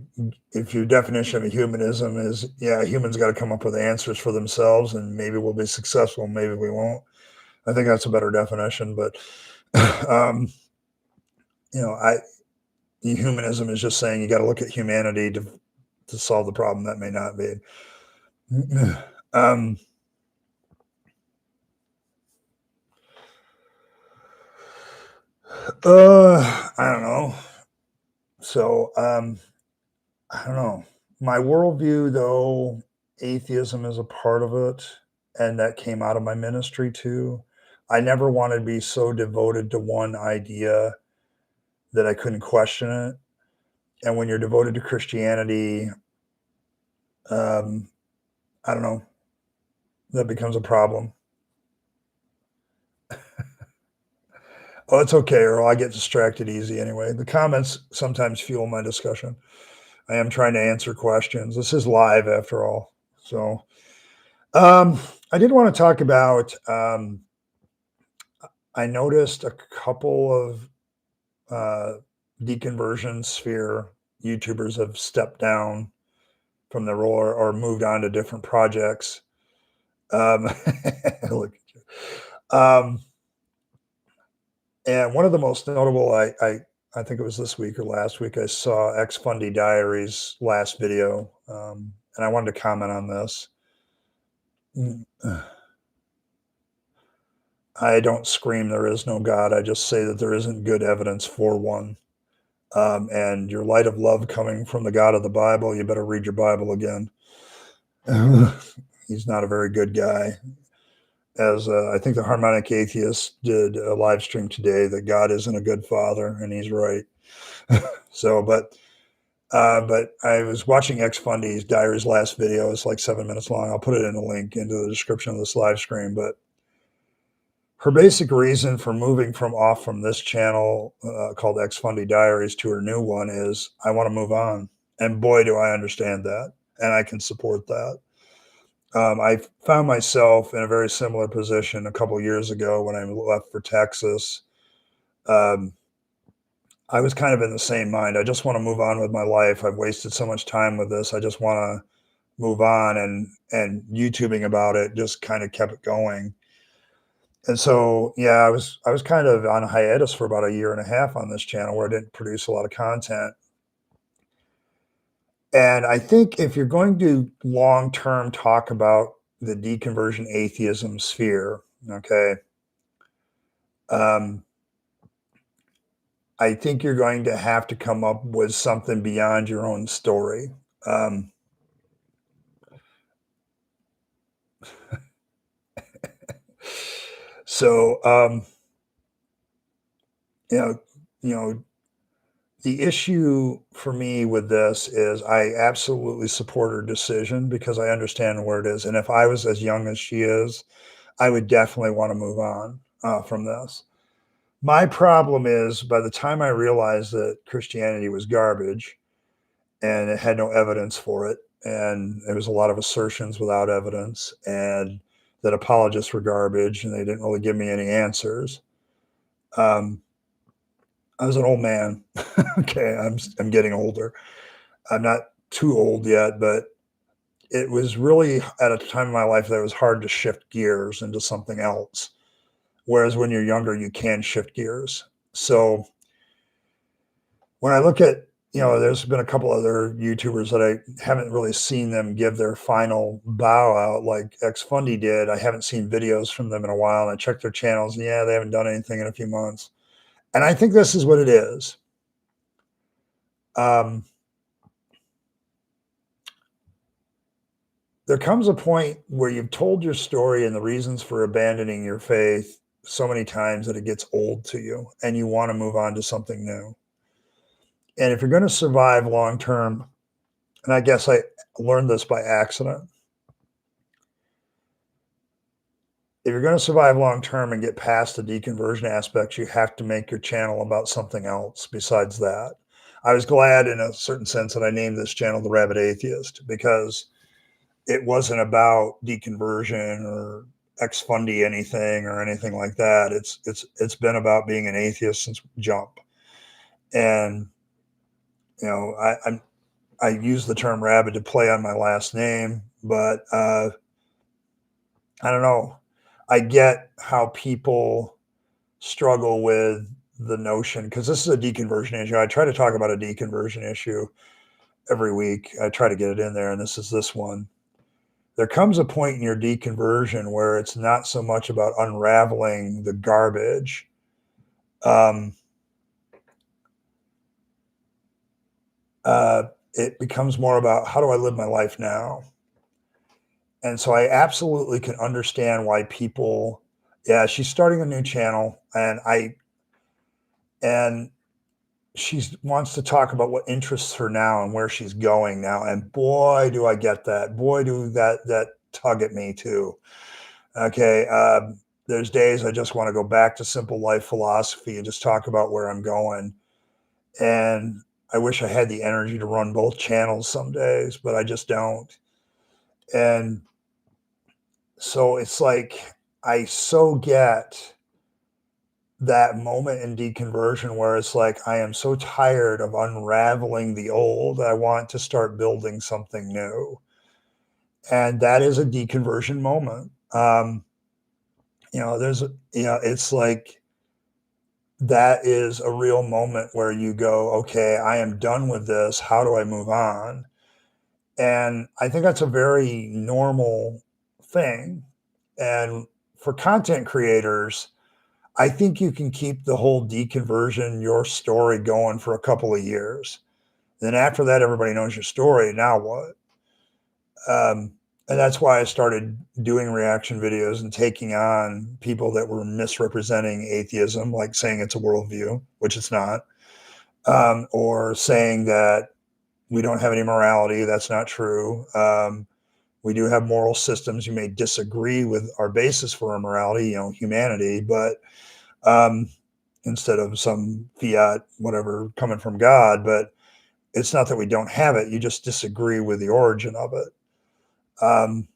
if your definition of a humanism is, yeah, humans got to come up with answers for themselves, and maybe we'll be successful, maybe we won't. I think that's a better definition. But um, I humanism is just saying you got to look at humanity to solve the problem. That may not be. um, I don't know. So I don't know. My worldview, though, atheism is a part of it, and that came out of my ministry too. I never wanted to be so devoted to one idea that I couldn't question it. And when you're devoted to Christianity, um, I don't know, that becomes a problem. Oh, it's okay, Earl. I get distracted easy anyway. The comments sometimes fuel my discussion. I am trying to answer questions. This is live after all. So, um, I did want to talk about. I noticed a couple of deconversion sphere YouTubers have stepped down from their role or moved on to different projects. Look at you. And one of the most notable, I think it was this week or last week, I saw Ex-Fundy Diaries last video, and I wanted to comment on this. Mm, I don't scream there is no God. I just say that there isn't good evidence for one. And your light of love coming from the God of the Bible, you better read your Bible again. He's not a very good guy. As I think the Harmonic Atheist did a live stream today, that God isn't a good father, and he's right. So, but I was watching Ex-Fundies Diaries last video. It's like 7 minutes long. I'll put it in a link into the description of this live stream. But her basic reason for moving from this channel called Ex-Fundy Diaries to her new one is I want to move on. And boy, do I understand that, and I can support that. I found myself in a very similar position a couple years ago when I left for Texas. Um, I was kind of in the same mind. I just want to move on with my life. I've wasted so much time with this. I just want to move on, and YouTubing about it just kind of kept it going. And so, yeah, I was kind of on hiatus for about a year and a half on this channel where I didn't produce a lot of content. And I think if you're going to long term talk about the deconversion atheism sphere, okay, um, I think you're going to have to come up with something beyond your own story. Um, so, you know, you know, the issue for me with this is I absolutely support her decision because I understand where it is. And if I was as young as she is, I would definitely want to move on from this. My problem is by the time I realized that Christianity was garbage and it had no evidence for it, and it was a lot of assertions without evidence, and that apologists were garbage and they didn't really give me any answers. Um, I was an old man. Okay, I'm getting older. I'm not too old yet, but it was really at a time in my life that it was hard to shift gears into something else. Whereas when you're younger, you can shift gears. So when I look at, there's been a couple other YouTubers that I haven't really seen them give their final bow out like Ex-Fundy did. I haven't seen videos from them in a while, and I checked their channels, and yeah, they haven't done anything in a few months. And I think this is what it is. Um, there comes a point where you've told your story and the reasons for abandoning your faith so many times that it gets old to you and you want to move on to something new. And if you're going to survive long term, and I guess I learned this by accident, if you're going to survive long term and get past the deconversion aspects, you have to make your channel about something else besides that. I was glad in a certain sense that I named this channel the Rabyd Atheist because it wasn't about deconversion or ex-fundy anything or anything like that. It's been about being an atheist since jump. And I use the term Rabyd to play on my last name, but I don't know. I get how people struggle with the notion because this is a deconversion issue. I try to talk about a deconversion issue every week. I try to get it in there, and this is this one. There comes a point in your deconversion where it's not so much about unraveling the garbage. Um, it becomes more about how do I live my life now? And so I absolutely can understand why people, yeah, she's starting a new channel, and she wants to talk about what interests her now and where she's going now. And boy, do I get that. Boy, do that tug at me too. Okay. There's days I just want to go back to simple life philosophy and just talk about where I'm going. And I wish I had the energy to run both channels some days, but I just don't. And so it's like I so get that moment in deconversion where it's like I am so tired of unraveling the old. I want to start building something new. And that is a deconversion moment. There's, it's like that is a real moment where you go, okay, I am done with this. How do I move on? And I think that's a very normal thing. And for content creators, I think you can keep the whole deconversion, your story going for a couple of years. Then after that, everybody knows your story. Now what? Um, and that's why I started doing reaction videos and taking on people that were misrepresenting atheism, like saying it's a worldview, which it's not, or saying that we don't have any morality. That's not true. We do have moral systems. You may disagree with our basis for our morality, humanity, but um, instead of some fiat, whatever, coming from God. But it's not that we don't have it. You just disagree with the origin of it. Um,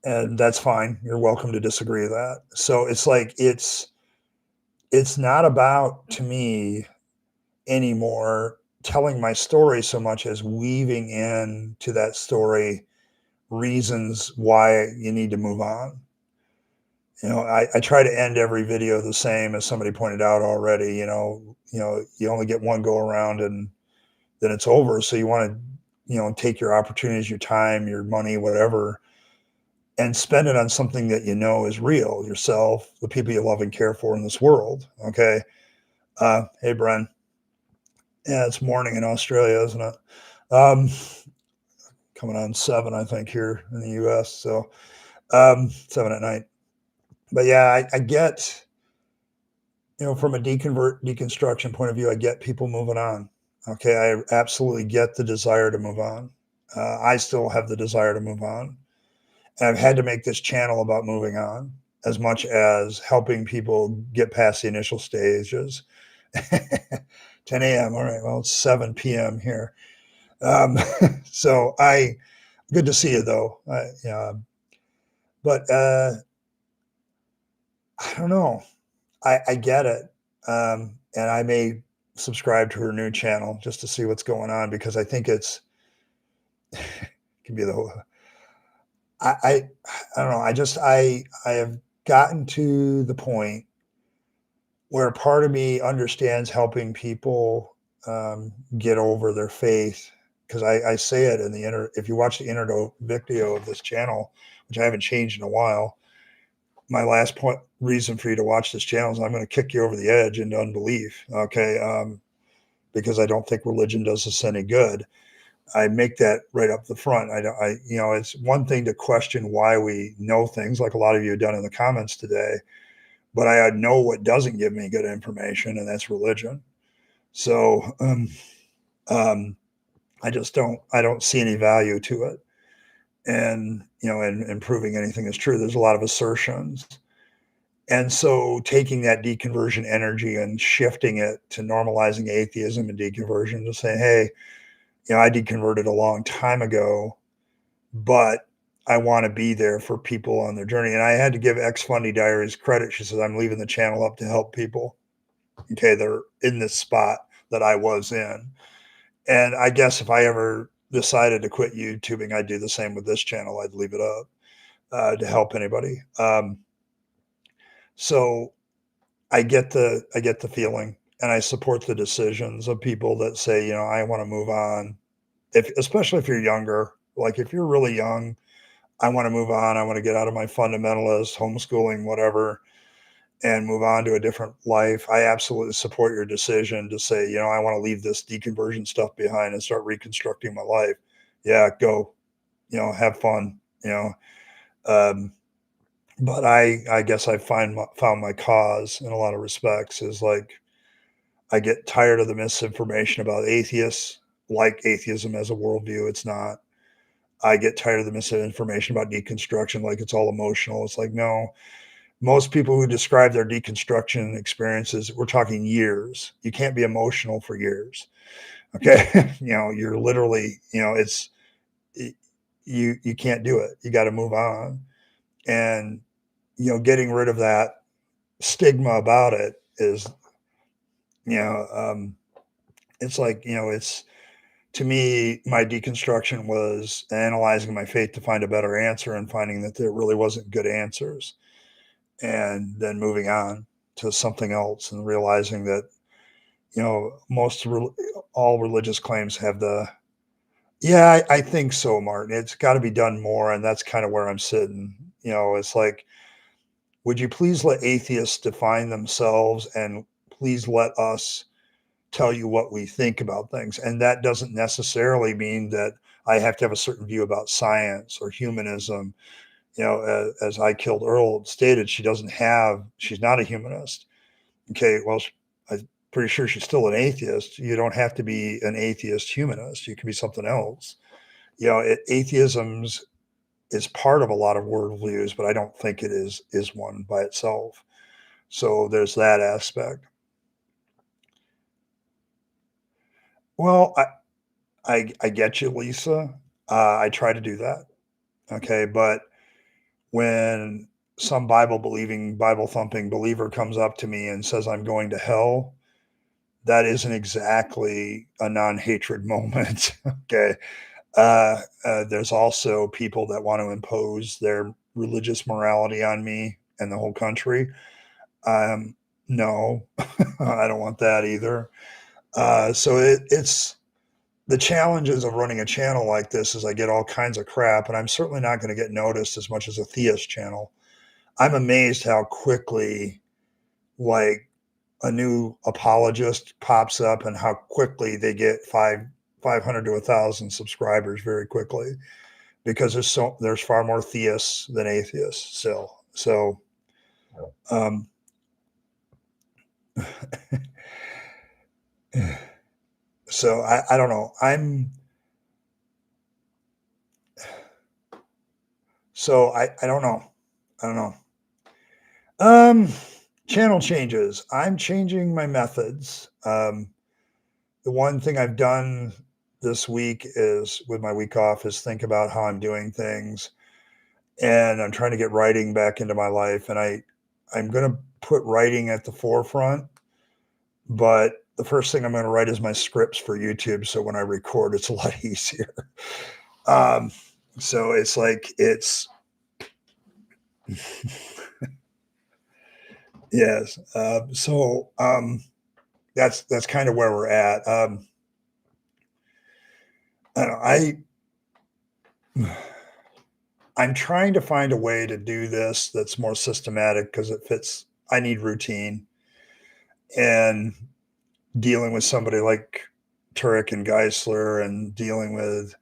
and that's fine. You're welcome to disagree with that. So it's like, it's not about, to me, anymore telling my story so much as weaving in to that story reasons why you need to move on. I try to end every video the same, as somebody pointed out already. You only get one go around, and then it's over. So you want to, take your opportunities, your time, your money, whatever, and spend it on something that you know is real, yourself, the people you love and care for in this world. Okay. Hey, Bren. Yeah, it's morning in Australia, isn't it? Um, Coming on 7, I think, here in the US. So 7 at night. But yeah, I get, from a deconstruction point of view, I get people moving on. Okay, I absolutely get the desire to move on. I still have the desire to move on. And I've had to make this channel about moving on as much as helping people get past the initial stages. 10 a.m. All right. Well, it's 7 p.m. here. Um, so good to see you though. But I don't know. I get it. And I may subscribe to her new channel just to see what's going on, because I think it can be the whole, I don't know. I have gotten to the point where part of me understands helping people get over their faith. Because I say it in if you watch the intro video of this channel, which I haven't changed in a while, my last reason for you to watch this channel is I'm going to kick you over the edge into unbelief. Okay. Because I don't think religion does us any good. I make that right up the front. It's one thing to question why we know things, like a lot of you have done in the comments today, but I know what doesn't give me good information, and that's religion. So I just don't see any value to it. And, in proving anything is true, there's a lot of assertions. And so taking that deconversion energy and shifting it to normalizing atheism and deconversion, to say, hey, I deconverted a long time ago, but I want to be there for people on their journey. And I had to give Ex-Fundies Diaries credit. She says, I'm leaving the channel up to help people. Okay. They're in this spot that I was in. And I guess if I ever decided to quit YouTubing, I'd do the same with this channel. I'd leave it up to help anybody. So I get the feeling, and I support the decisions of people that say, I want to move on. Especially if you're younger, like if you're really young, I want to move on. I want to get out of my fundamentalist homeschooling, whatever, and move on to a different life. I absolutely support your decision to say, I want to leave this deconversion stuff behind and start reconstructing my life. Yeah, go, have fun. you know. Um, but I guess I found my cause in a lot of respects is like I get tired of the misinformation about atheists, like atheism as a worldview. It's not. I get tired of the misinformation about deconstruction, like it's all emotional. It's like, no, most people who describe their deconstruction experiences, we're talking years. You can't be emotional for years. Okay. You're literally, you can't do it. You got to move on. And, getting rid of that stigma about it is, you know, um, it's like, it's to me, my deconstruction was analyzing my faith to find a better answer and finding that there really wasn't good answers. And then moving on to something else and realizing that, all religious claims have yeah, I think so, Martin. It's got to be done more. And that's kind of where I'm sitting. It's like, would you please let atheists define themselves and please let us tell you what we think about things? And that doesn't necessarily mean that I have to have a certain view about science or humanism. As I Killed Earl stated, she's not a humanist. Okay, well, I'm pretty sure she's still an atheist. You don't have to be an atheist humanist. You can be something else. Atheism's is part of a lot of worldviews, but I don't think it is one by itself. So there's that aspect. Well, I get you, Lisa. I try to do that. Okay, but when some Bible believing, Bible thumping believer comes up to me and says I'm going to hell, that isn't exactly a non hatred moment. Okay. There's also people that want to impose their religious morality on me and the whole country. No, I don't want that either. So it's the challenges of running a channel like this is I get all kinds of crap, and I'm certainly not going to get noticed as much as a theist channel. I'm amazed how quickly, like, a new apologist pops up and how quickly they get 500 to 1,000 subscribers very quickly because there's far more theists than atheists still. So, um, so I don't know. I don't know. I don't know. Um, Channel changes. I'm changing my methods. The one thing I've done this week is with my week off is think about how I'm doing things, and I'm trying to get writing back into my life. And I'm going to put writing at the forefront, but the first thing I'm going to write is my scripts for YouTube. So when I record, it's a lot easier. Um, so it's like, yes. That's kind of where we're at. I, don't know, I'm trying to find a way to do this that's more systematic because it fits. I need routine, and dealing with somebody like Turek and Geisler and dealing with,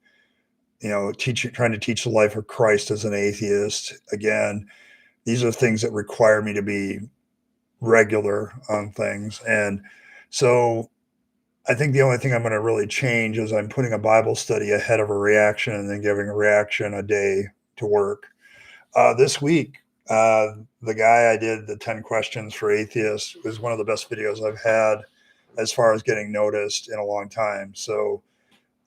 trying to teach the life of Christ as an atheist. Again, these are things that require me to be regular on things. And so I think the only thing I'm going to really change is I'm putting a Bible study ahead of a reaction and then giving a reaction a day to work. This week, the guy I did the 10 questions for atheists was one of the best videos I've had as far as getting noticed in a long time. So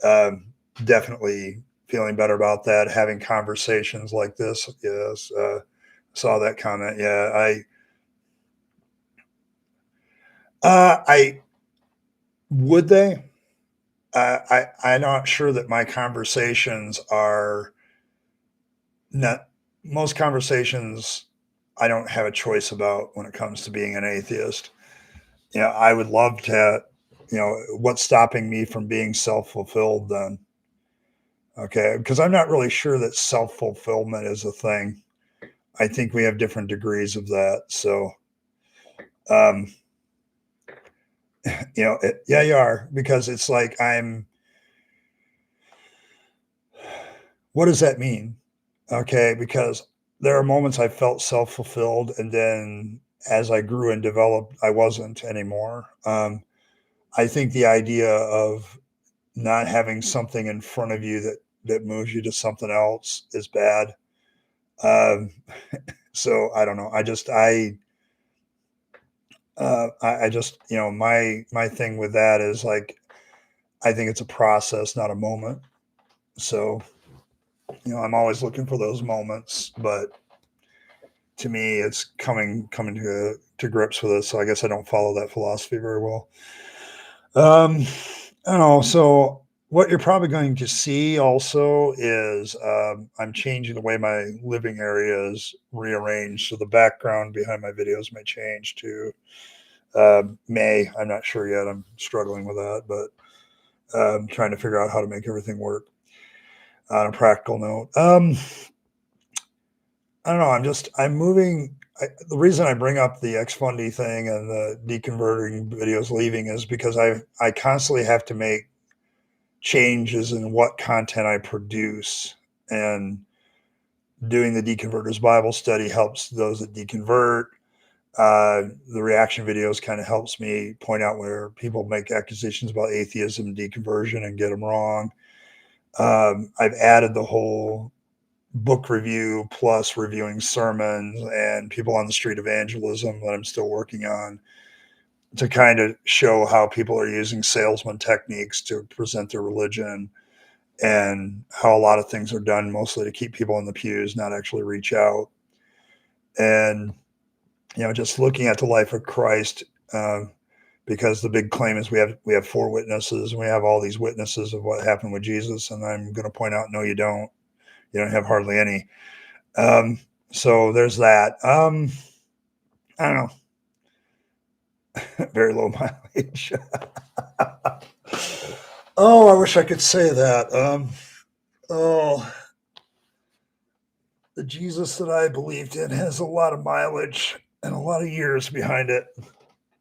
um, definitely feeling better about that, having conversations like this. Yes. Saw that comment. Yeah. I would they? I'm not sure that my conversations are not most conversations I don't have a choice about when it comes to being an atheist. I would love to, what's stopping me from being self-fulfilled then? Okay. Because I'm not really sure that self-fulfillment is a thing. I think we have different degrees of that. So, um, yeah, you are, because it's like what does that mean? Okay, because there are moments I felt self-fulfilled, and then as I grew and developed, I wasn't anymore. I think the idea of not having something in front of you that moves you to something else is bad. Um, so I don't know. I just, my thing with that is like I think it's a process, not a moment. So, I'm always looking for those moments, but to me, it's coming to grips with it. So I guess I don't follow that philosophy very well. Um, I don't know. So what you're probably going to see also is I'm changing the way my living area is rearranged. So the background behind my videos may change to May. I'm not sure yet. I'm struggling with that, but trying to figure out how to make everything work on a practical note. I don't know. I'm moving. The reason I bring up the Ex-Fundy thing and the deconverting videos leaving is because I constantly have to make changes in what content I produce. And doing the Deconverters Bible study helps those that deconvert. The reaction videos kind of helps me point out where people make accusations about atheism and deconversion and get them wrong. I've added the whole book review plus reviewing sermons and people on the street evangelism that I'm still working on to kind of show how people are using salesman techniques to present their religion and how a lot of things are done mostly to keep people in the pews, not actually reach out. And, just looking at the life of Christ, because the big claim is we have four witnesses and we have all these witnesses of what happened with Jesus. And I'm going to point out, no, you don't. You don't have hardly any. Um, so there's that. I don't know. Very low mileage. Oh, I wish I could say that. Oh, the Jesus that I believed in has a lot of mileage and a lot of years behind it.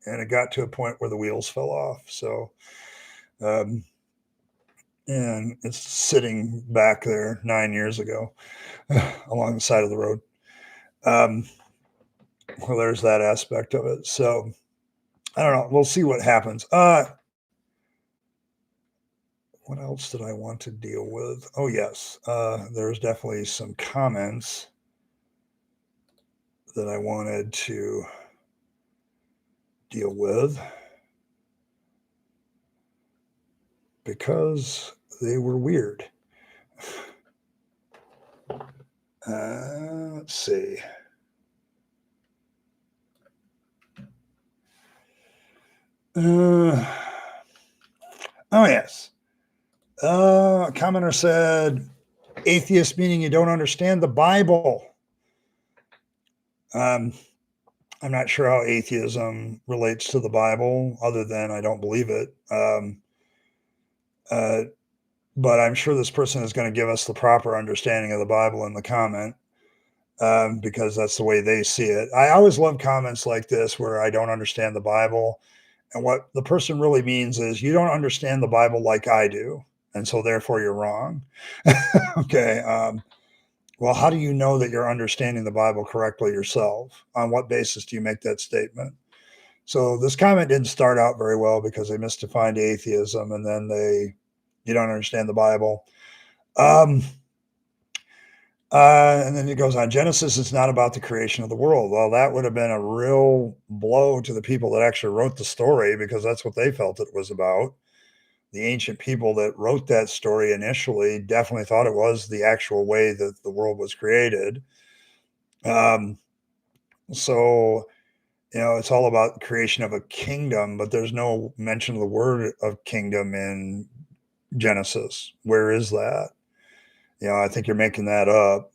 And it got to a point where the wheels fell off. So, um, and it's sitting back there 9 years ago along the side of the road. Well, there's that aspect of it. So, I don't know. We'll see what happens. What else did I want to deal with? Oh, yes. There's definitely some comments that I wanted to deal with because they were weird. Let's see. Oh, yes. A commenter said, atheist meaning you don't understand the Bible. I'm not sure how atheism relates to the Bible, other than I don't believe it. Uh, but I'm sure this person is going to give us the proper understanding of the Bible in the comment, because that's the way they see it. I always love comments like this where I don't understand the Bible. And what the person really means is you don't understand the Bible like I do. And so therefore you're wrong. Okay. Well, how do you know that you're understanding the Bible correctly yourself? On what basis do you make that statement? So this comment didn't start out very well because they misdefined atheism and then you don't understand the Bible. Um, and then it goes on. Genesis is not about the creation of the world. Well, that would have been a real blow to the people that actually wrote the story because that's what they felt it was about. The ancient people that wrote that story initially definitely thought it was the actual way that the world was created. Um, so, it's all about the creation of a kingdom, but there's no mention of the word of kingdom in Genesis. Where is that? I think you're making that up.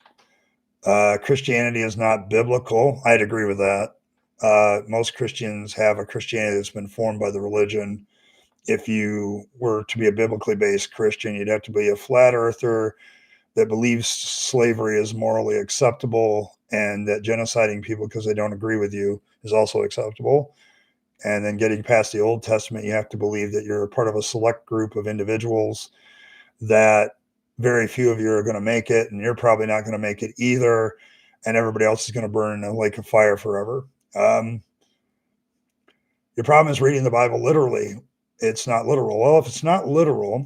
Christianity is not biblical. I'd agree with that. Most Christians have a Christianity that's been formed by the religion. If you were to be a biblically based Christian, you'd have to be a flat earther that believes slavery is morally acceptable and that genociding people because they don't agree with you is also acceptable. And then getting past the Old Testament, you have to believe that you're a part of a select group of individuals that very few of you are going to make it, and you're probably not going to make it either, and everybody else is going to burn in a lake of fire forever. Your problem is reading the Bible literally. It's not literal. Well, if it's not literal,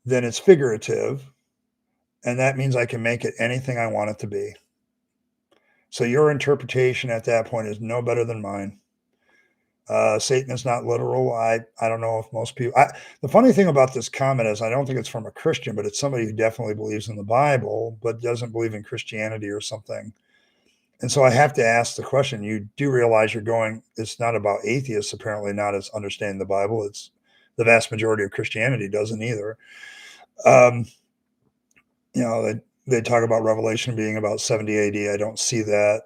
then it's figurative, and that means I can make it anything I want it to be. So your interpretation at that point is no better than mine. Satan is not literal. I don't know if most people. The funny thing about this comment is I don't think it's from a Christian, but it's somebody who definitely believes in the Bible, but doesn't believe in Christianity or something. And so I have to ask the question, you do realize you're going, it's not about atheists, apparently not as understanding the Bible. It's the vast majority of Christianity doesn't either. They talk about Revelation being about 70 AD. I don't see that.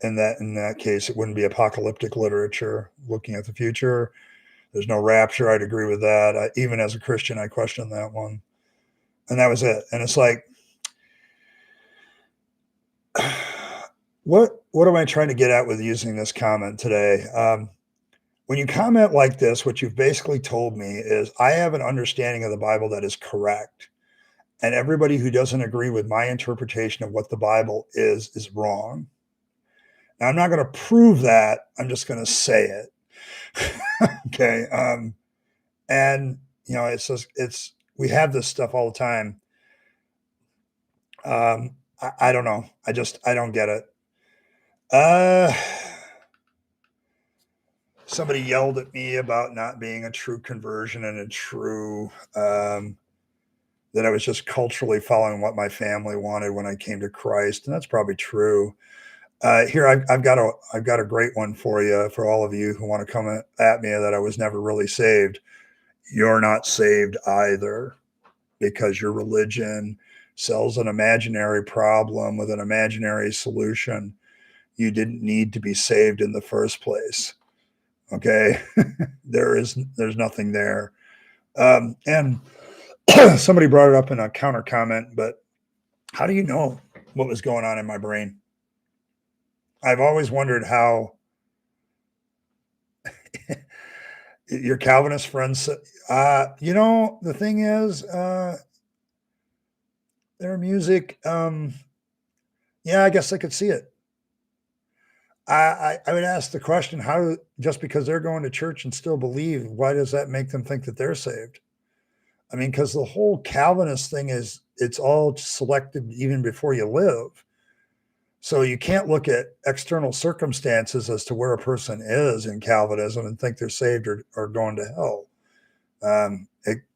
In that case, it wouldn't be apocalyptic literature looking at the future. There's no rapture. I'd agree with that. Even as a Christian, I question that one. And that was it. And it's like, what am I trying to get at with using this comment today? When you comment like this, what you've basically told me is I have an understanding of the Bible that is correct. And everybody who doesn't agree with my interpretation of what the Bible is wrong. Now, I'm not going to prove that. I'm just going to say it. Okay. And it's just, we have this stuff all the time. I don't know. I don't get it. Somebody yelled at me about not being a true conversion and a true, that I was just culturally following what my family wanted when I came to Christ. And that's probably true. Here, I've got a great one for you, for all of you who want to come at me that I was never really saved. You're not saved either, because your religion sells an imaginary problem with an imaginary solution. You didn't need to be saved in the first place. Okay, there's nothing there. And somebody brought it up in a counter comment, but how do you know what was going on in my brain? I've always wondered how your Calvinist friends, the thing is, their music, yeah, I guess I could see it. I would ask the question, how, just because they're going to church and still believe, why does that make them think that they're saved? I mean, because the whole Calvinist thing is, it's all selected even before you live. So you can't look at external circumstances as to where a person is in Calvinism and think they're saved or going to hell.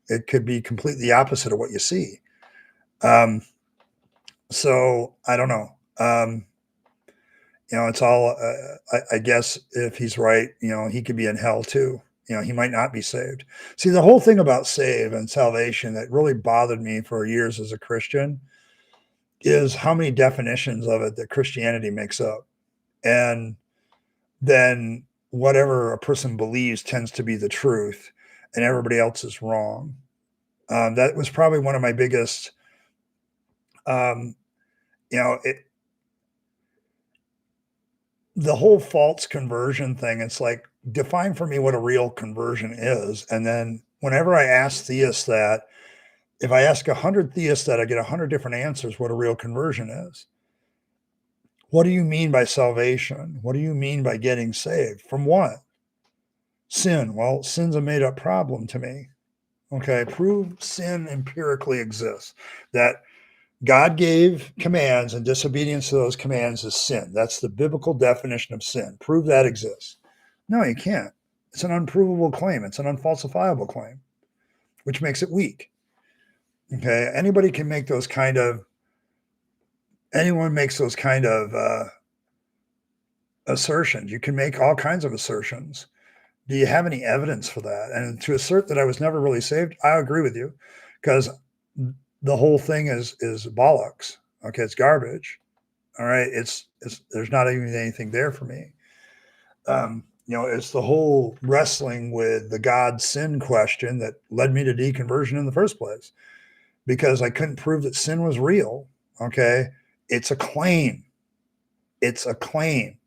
It could be completely opposite of what you see. So I don't know. It's all, I guess if he's right, he could be in hell too. He might not be saved. See, the whole thing about save and salvation that really bothered me for years as a Christian is how many definitions of it that Christianity makes up. And then whatever a person believes tends to be the truth and everybody else is wrong. That was probably one of my biggest, the whole false conversion thing. It's like, define for me what a real conversion is. And then whenever I ask theists that, if I ask 100 theists that, I get 100 different answers what a real conversion is. What do you mean by salvation? What do you mean by getting saved? From what? Sin. Well, sin's a made up problem to me. Okay, prove sin empirically exists. That God gave commands and disobedience to those commands is sin. That's the biblical definition of sin. Prove that exists. No, you can't. It's an unprovable claim. It's an unfalsifiable claim, which makes it weak. Okay, anyone makes those kind of assertions. You can make all kinds of assertions. Do you have any evidence for that? And to assert that I was never really saved, I agree with you, because the whole thing is bollocks. Okay, it's garbage. All right, it's there's not even anything there for me. It's the whole wrestling with the God sin question that led me to deconversion in the first place, because I couldn't prove that sin was real. Okay, it's a claim. It's a claim.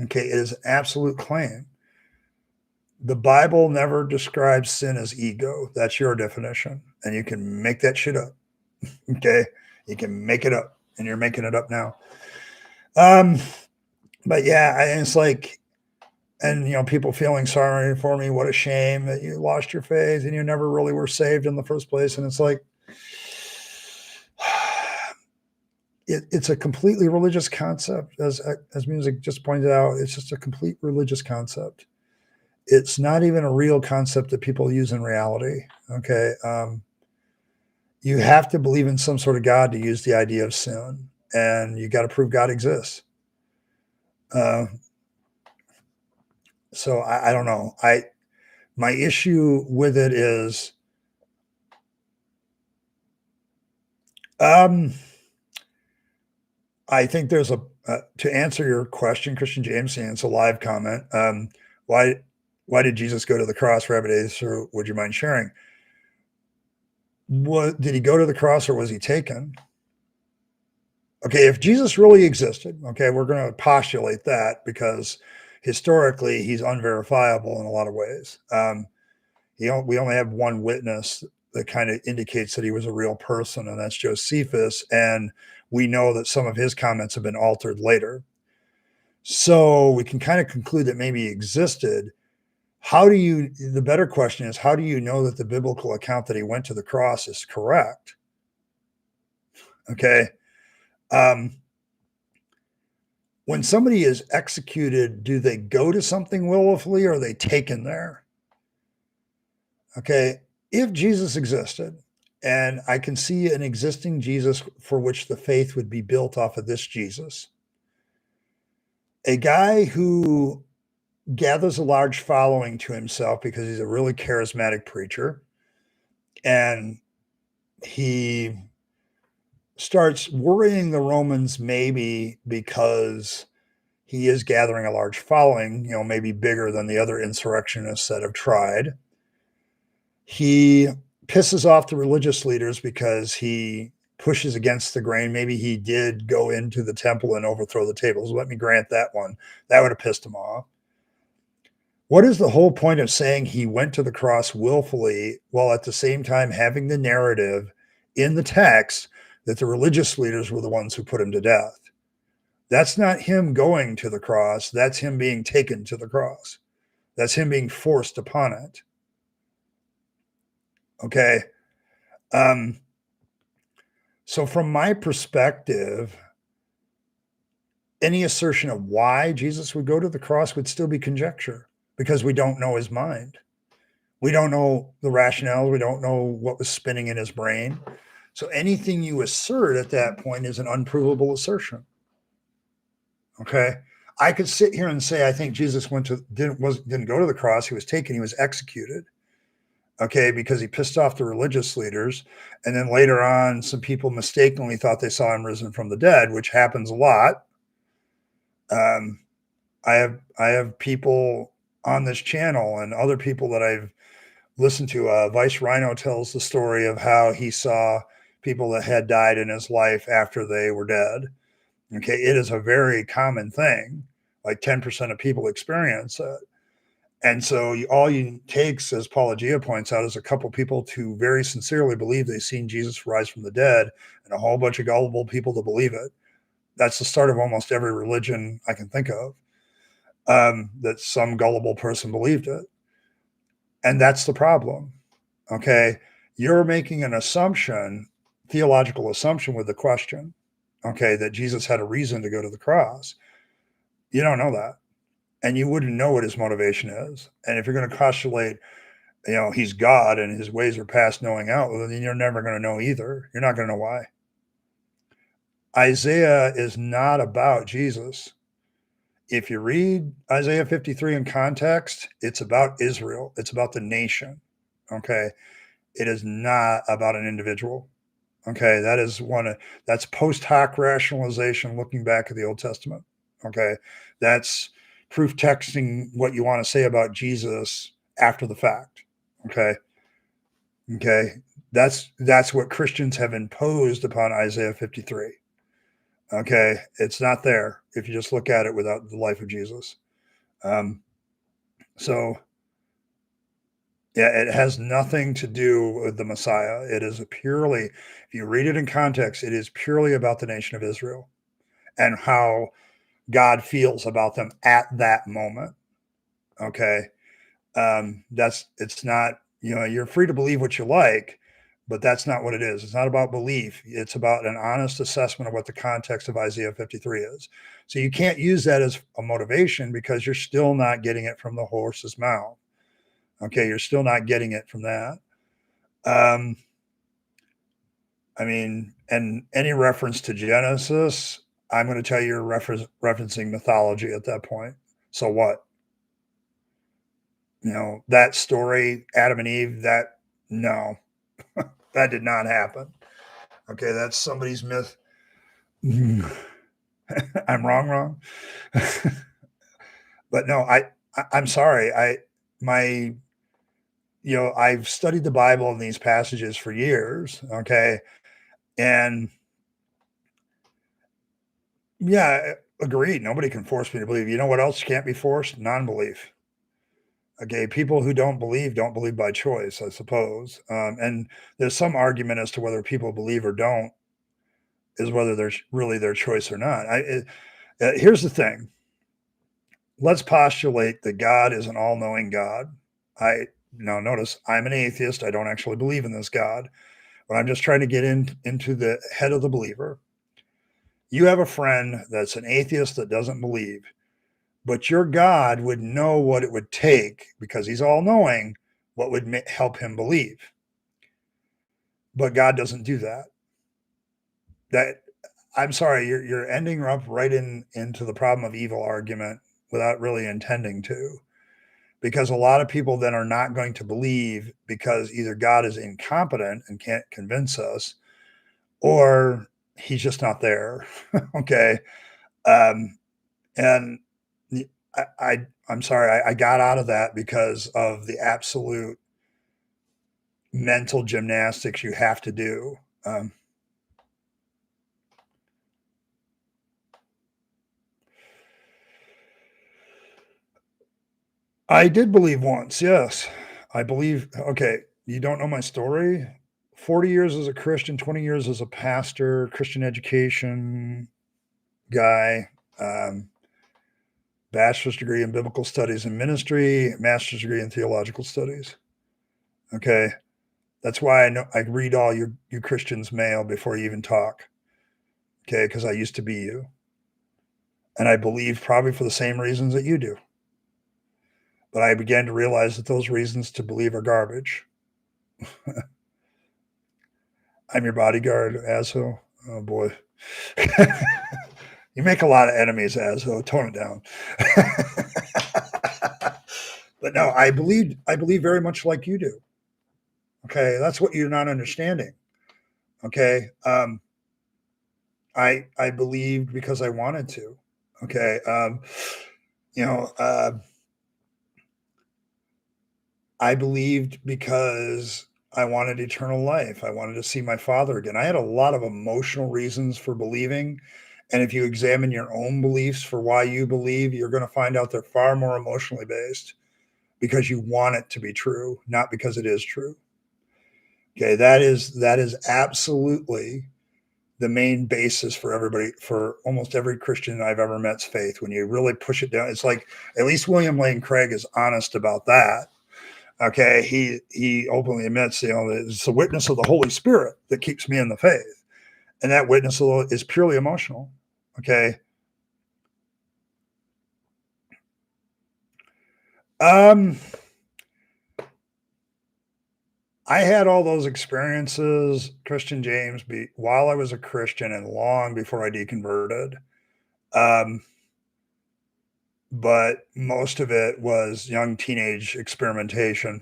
Okay, it is an absolute claim. The Bible never describes sin as ego. That's your definition. and you can make that shit up. Okay, you can make it up, and you're making it up now. But yeah, it's like, and people feeling sorry for me. What a shame that you lost your faith and you never really were saved in the first place. And it's like, it's a completely religious concept, as Music just pointed out. It's just a complete religious concept. It's not even a real concept that people use in reality. Okay, you have to believe in some sort of God to use the idea of sin, and you got to prove God exists. So I don't know. My issue with it is, I think there's to answer your question, Christian James, and it's a live comment. Why did Jesus go to the cross? Rabyd, would you mind sharing? What did he go to the cross, or was he taken? Okay, if Jesus really existed, okay, we're going to postulate that because historically he's unverifiable in a lot of ways. We only have one witness that kind of indicates that he was a real person, and that's Josephus. And we know that some of his comments have been altered later. So we can kind of conclude that maybe he existed. The better question is, how do you know that the biblical account that he went to the cross is correct? Okay. When somebody is executed, do they go to something willfully, or are they taken there? Okay. If Jesus existed, and I can see an existing Jesus for which the faith would be built off of this Jesus, a guy who gathers a large following to himself because he's a really charismatic preacher, and he starts worrying the Romans maybe because he is gathering a large following, maybe bigger than the other insurrectionists that have tried. He pisses off the religious leaders because he pushes against the grain. Maybe he did go into the temple and overthrow the tables. Let me grant that one. That would have pissed him off. What is the whole point of saying he went to the cross willfully while at the same time having the narrative in the text that the religious leaders were the ones who put him to death? That's not him going to the cross. That's him being taken to the cross. That's him being forced upon it. Okay. So from my perspective, any assertion of why Jesus would go to the cross would still be conjecture, because we don't know his mind. We don't know the rationale. We don't know what was spinning in his brain. So anything you assert at that point is an unprovable assertion. Okay. I could sit here and say, I think Jesus didn't go to the cross. He was taken. He was executed. Okay. Because he pissed off the religious leaders. And then later on, some people mistakenly thought they saw him risen from the dead, which happens a lot. I have people on this channel and other people that I've listened to. Vice Rhino tells the story of how he saw people that had died in his life after they were dead. Okay. It is a very common thing. Like 10% of people experience it. And so all you takes, as Paul Gia points out, is a couple people to very sincerely believe they've seen Jesus rise from the dead, and a whole bunch of gullible people to believe it. That's the start of almost every religion I can think of, that some gullible person believed it. And that's the problem. Okay. You're making an assumption, theological assumption, with the question, okay, that Jesus had a reason to go to the cross. You don't know that. And you wouldn't know what his motivation is. And if you're going to postulate, he's God and his ways are past knowing out, well, then you're never going to know either. You're not going to know why. Isaiah is not about Jesus. If you read Isaiah 53 in context, it's about Israel. It's about the nation. Okay. It is not about an individual. Okay. That's post hoc rationalization looking back at the Old Testament. Okay. That's proof texting what you want to say about Jesus after the fact. Okay. Okay. That's what Christians have imposed upon Isaiah 53. Okay. It's not there if you just look at it without the life of Jesus. So Yeah, it has nothing to do with the Messiah. It is a purely, if you read it in context, it is purely about the nation of Israel and how God feels about them at that moment. Okay. That's, it's not, you're free to believe what you like, but that's not what it is. It's not about belief. It's about an honest assessment of what the context of Isaiah 53 is. So you can't use that as a motivation because you're still not getting it from the horse's mouth. Okay. You're still not getting it from that. Um, I mean, and any reference to Genesis, I'm going to tell you you're referencing mythology at that point. So what? That story, Adam and Eve, that, no, that did not happen. Okay, that's somebody's myth. I'm wrong. But no, I'm sorry. My, I've studied the Bible and these passages for years. Okay. And yeah, agreed. Nobody can force me to believe. You know what else can't be forced? Non-belief. Okay, people who don't believe by choice, I suppose. And there's some argument as to whether people believe or don't is whether there's really their choice or not. Here's the thing. Let's postulate that God is an all-knowing God. I Now notice I'm an atheist. I don't actually believe in this God, but I'm just trying to get into the head of the believer. You have a friend that's an atheist that doesn't believe, but your God would know what it would take because he's all-knowing, what would help him believe. But God doesn't do that. That I'm sorry, you're ending up right into the problem of evil argument without really intending to. Because a lot of people then are not going to believe because either God is incompetent and can't convince us, or he's just not there. Okay. Um, and I'm sorry, I got out of that because of the absolute mental gymnastics you have to do. I did believe once, yes. I believe, okay, you don't know my story? 40 years as a Christian, 20 years as a pastor, Christian education guy, um, bachelor's degree in biblical studies and ministry, master's degree in theological studies. Okay. That's why I know I read all you Christians' mail before you even talk. Okay, because I used to be you. And I believe probably for the same reasons that you do. But I began to realize that those reasons to believe are garbage. I'm your bodyguard, Azo. Oh boy. You make a lot of enemies, Azo. Tone it down. But no, I believe very much like you do. Okay, that's what you're not understanding. Okay, I believed because I wanted to. Okay, you know, uh, I believed because I wanted eternal life. I wanted to see my father again. I had a lot of emotional reasons for believing. And if you examine your own beliefs for why you believe, you're going to find out they're far more emotionally based because you want it to be true, not because it is true. Okay, that is absolutely the main basis for everybody, for almost every Christian I've ever met's faith. When you really push it down, it's like at least William Lane Craig is honest about that. Okay, he openly admits, it's the witness of the Holy Spirit that keeps me in the faith, and that witness is purely emotional. Okay, um, I had all those experiences, Christian James, while I was a Christian and long before I deconverted. Um, but most of it was young teenage experimentation,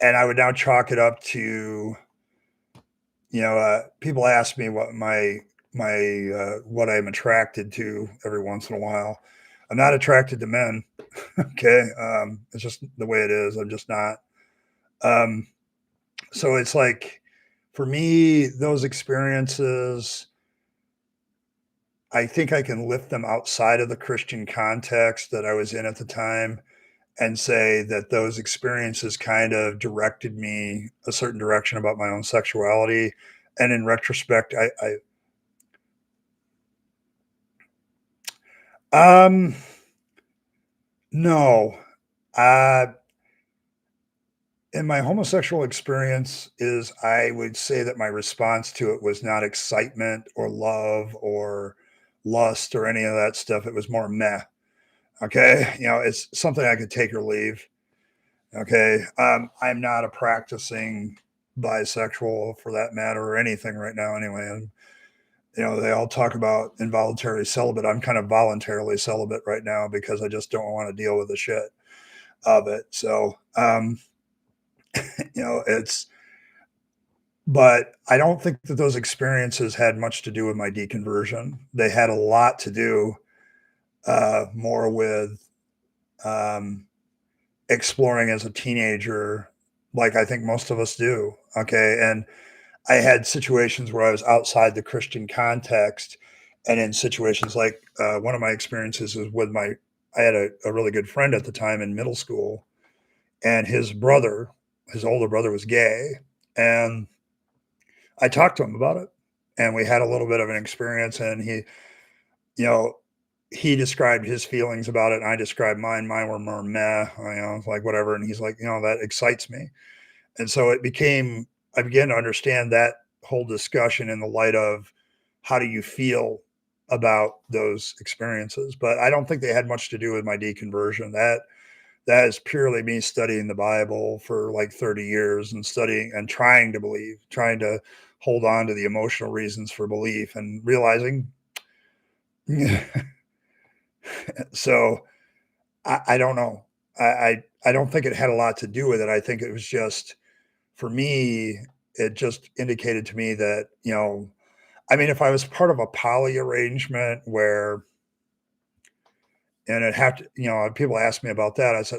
and I would now chalk it up to, people ask me what what I'm attracted to every once in a while. I'm not attracted to men. Okay, it's just the way it is. I'm just not. Um, so it's like, for me, those experiences, I think I can lift them outside of the Christian context that I was in at the time and say that those experiences kind of directed me a certain direction about my own sexuality. And in retrospect, no, uh, in my homosexual experience is I would say that my response to it was not excitement or love or lust or any of that stuff. It was more meh. Okay. It's something I could take or leave. Okay. I'm not a practicing bisexual for that matter or anything right now anyway. And, they all talk about involuntary celibate. I'm kind of voluntarily celibate right now because I just don't want to deal with the shit of it. So, it's, but I don't think that those experiences had much to do with my deconversion. They had a lot to do more with um, exploring as a teenager, like I think most of us do. Okay. And I had situations where I was outside the Christian context. And in situations like one of my experiences was with I had a really good friend at the time in middle school, and his older brother was gay. And I talked to him about it, and we had a little bit of an experience. And you know, he described his feelings about it, and I described mine. Mine were more meh, like whatever. And he's like, that excites me. And so I began to understand that whole discussion in the light of how do you feel about those experiences. But I don't think they had much to do with my deconversion. That is purely me studying the Bible for like 30 years and studying and trying to believe, trying to hold on to the emotional reasons for belief and realizing. So I don't know. I don't think it had a lot to do with it. I think it was just, for me, it just indicated to me that, I mean, if I was part of a poly arrangement where, and it had to, people ask me about that. I said,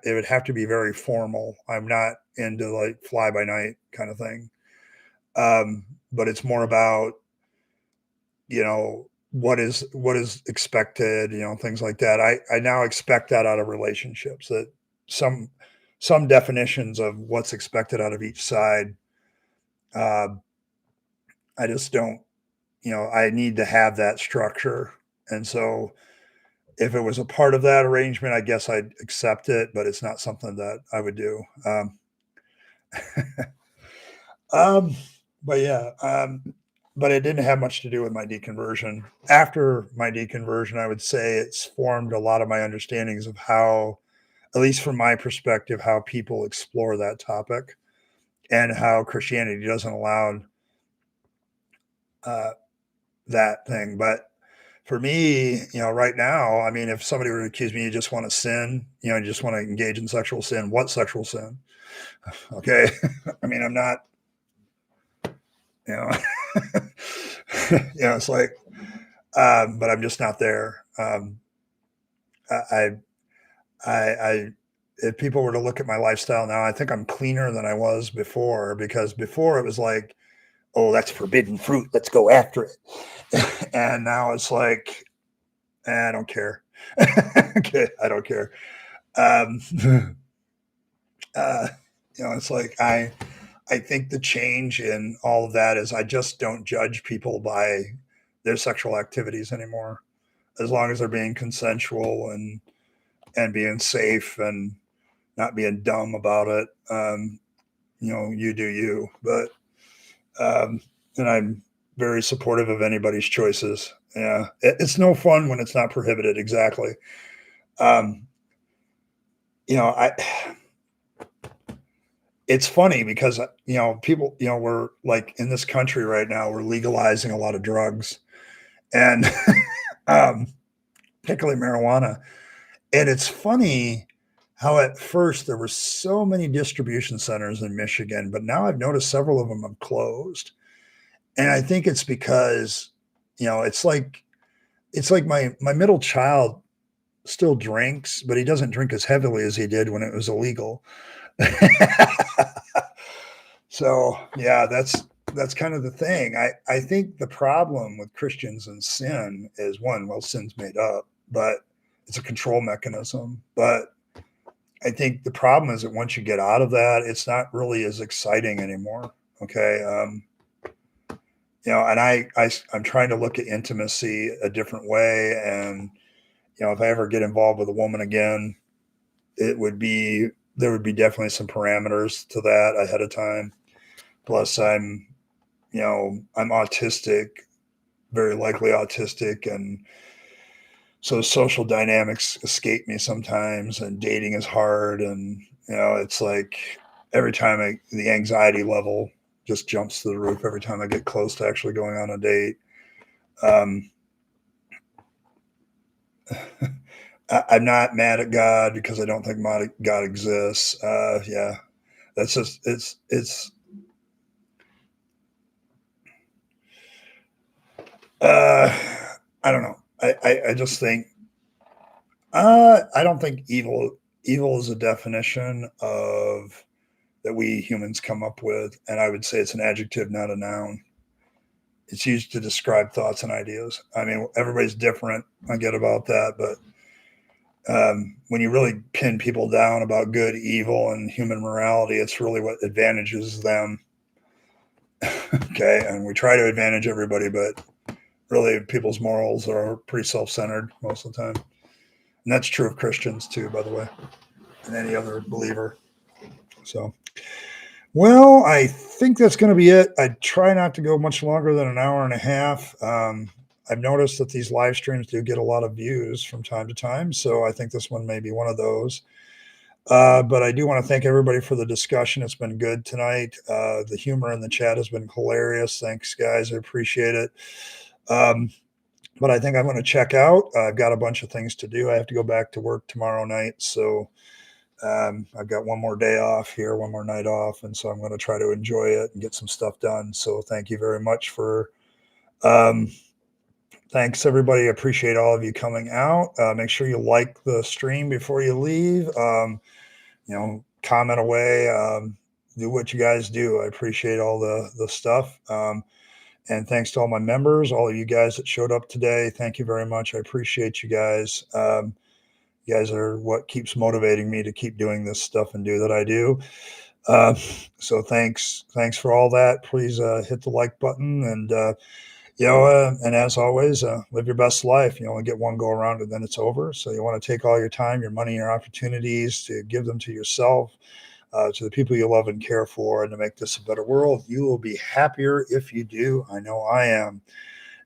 it would have to be very formal. I'm not into like fly by night kind of thing. But it's more about, what is expected, things like that. I now expect that out of relationships, that some, some definitions of what's expected out of each side. Uh, I just don't, I need to have that structure. And so if it was a part of that arrangement, I guess I'd accept it, but it's not something that I would do. Um, but yeah, but it didn't have much to do with my deconversion. After my deconversion, I would say it's formed a lot of my understandings of how, at least from my perspective, how people explore that topic and how Christianity doesn't allow uh, that thing. But for me, right now, I mean, if somebody were to accuse me, you just want to sin, you just want to engage in sexual sin. What sexual sin? Okay. I mean, I'm not, you know, it's like, but I'm just not there. I, I, if people were to look at my lifestyle now, I think I'm cleaner than I was before, because before it was like, oh, that's forbidden fruit. Let's go after it. And now it's like, I don't care. Okay. I don't care. Um, uh, it's like, I think the change in all of that is I just don't judge people by their sexual activities anymore, as long as they're being consensual and being safe and not being dumb about it. You do you, but and I'm very supportive of anybody's choices. Yeah, it's no fun when it's not prohibited. Exactly. Um, I. It's funny because people, we're like in this country right now, we're legalizing a lot of drugs, and um, particularly marijuana. And it's funny how at first there were so many distribution centers in Michigan, but now I've noticed several of them have closed. And I think it's because, it's like my middle child still drinks, but he doesn't drink as heavily as he did when it was illegal. So yeah, that's kind of the thing. I think the problem with Christians and sin is, one, well, sin's made up, but it's a control mechanism. But I think the problem is that once you get out of that, it's not really as exciting anymore. Okay. And I'm trying to look at intimacy a different way. And, if I ever get involved with a woman again, it would be, there would be definitely some parameters to that ahead of time. Plus I'm autistic, very likely autistic. And so social dynamics escape me sometimes, and dating is hard. And, it's like every time the anxiety level just jumps to the roof every time I get close to actually going on a date. Um, I'm not mad at God because I don't think God exists. Yeah, that's just, uh, I don't know. I just think, I don't think evil is a definition of that we humans come up with. And I would say it's an adjective, not a noun. It's used to describe thoughts and ideas. I mean, everybody's different. I get about that, but when you really pin people down about good, evil, and human morality, it's really what advantages them. Okay, and we try to advantage everybody, but really, people's morals are pretty self-centered most of the time, and that's true of Christians too, by the way, and any other believer. So, well, I think that's going to be it. I try not to go much longer than an hour and a half. I've noticed that these live streams do get a lot of views from time to time, so I think this one may be one of those. But I do want to thank everybody for the discussion. It's been good tonight. The humor in the chat has been hilarious. Thanks, guys. I appreciate it. But I think I'm going to check out. I've got a bunch of things to do. I have to go back to work tomorrow night. So I've got one more day off here, one more night off. And so I'm going to try to enjoy it and get some stuff done. So thank you very much um, thanks, everybody. I appreciate all of you coming out. Make sure you like the stream before you leave. Comment away, do what you guys do. I appreciate all the stuff. And thanks to all my members, all of you guys that showed up today. Thank you very much. I appreciate you guys. You guys are what keeps motivating me to keep doing this stuff and do that I do. So thanks for all that. Please hit the like button, and and as always, live your best life. You only get one go around, and then it's over. So you want to take all your time, your money, your opportunities to give them to yourself, to the people you love and care for, and to make this a better world. You will be happier if you do. I know I am.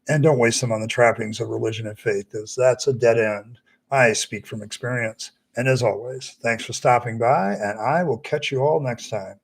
And don't waste them on the trappings of religion and faith, as that's a dead end. I speak from experience. And as always, thanks for stopping by, and I will catch you all next time.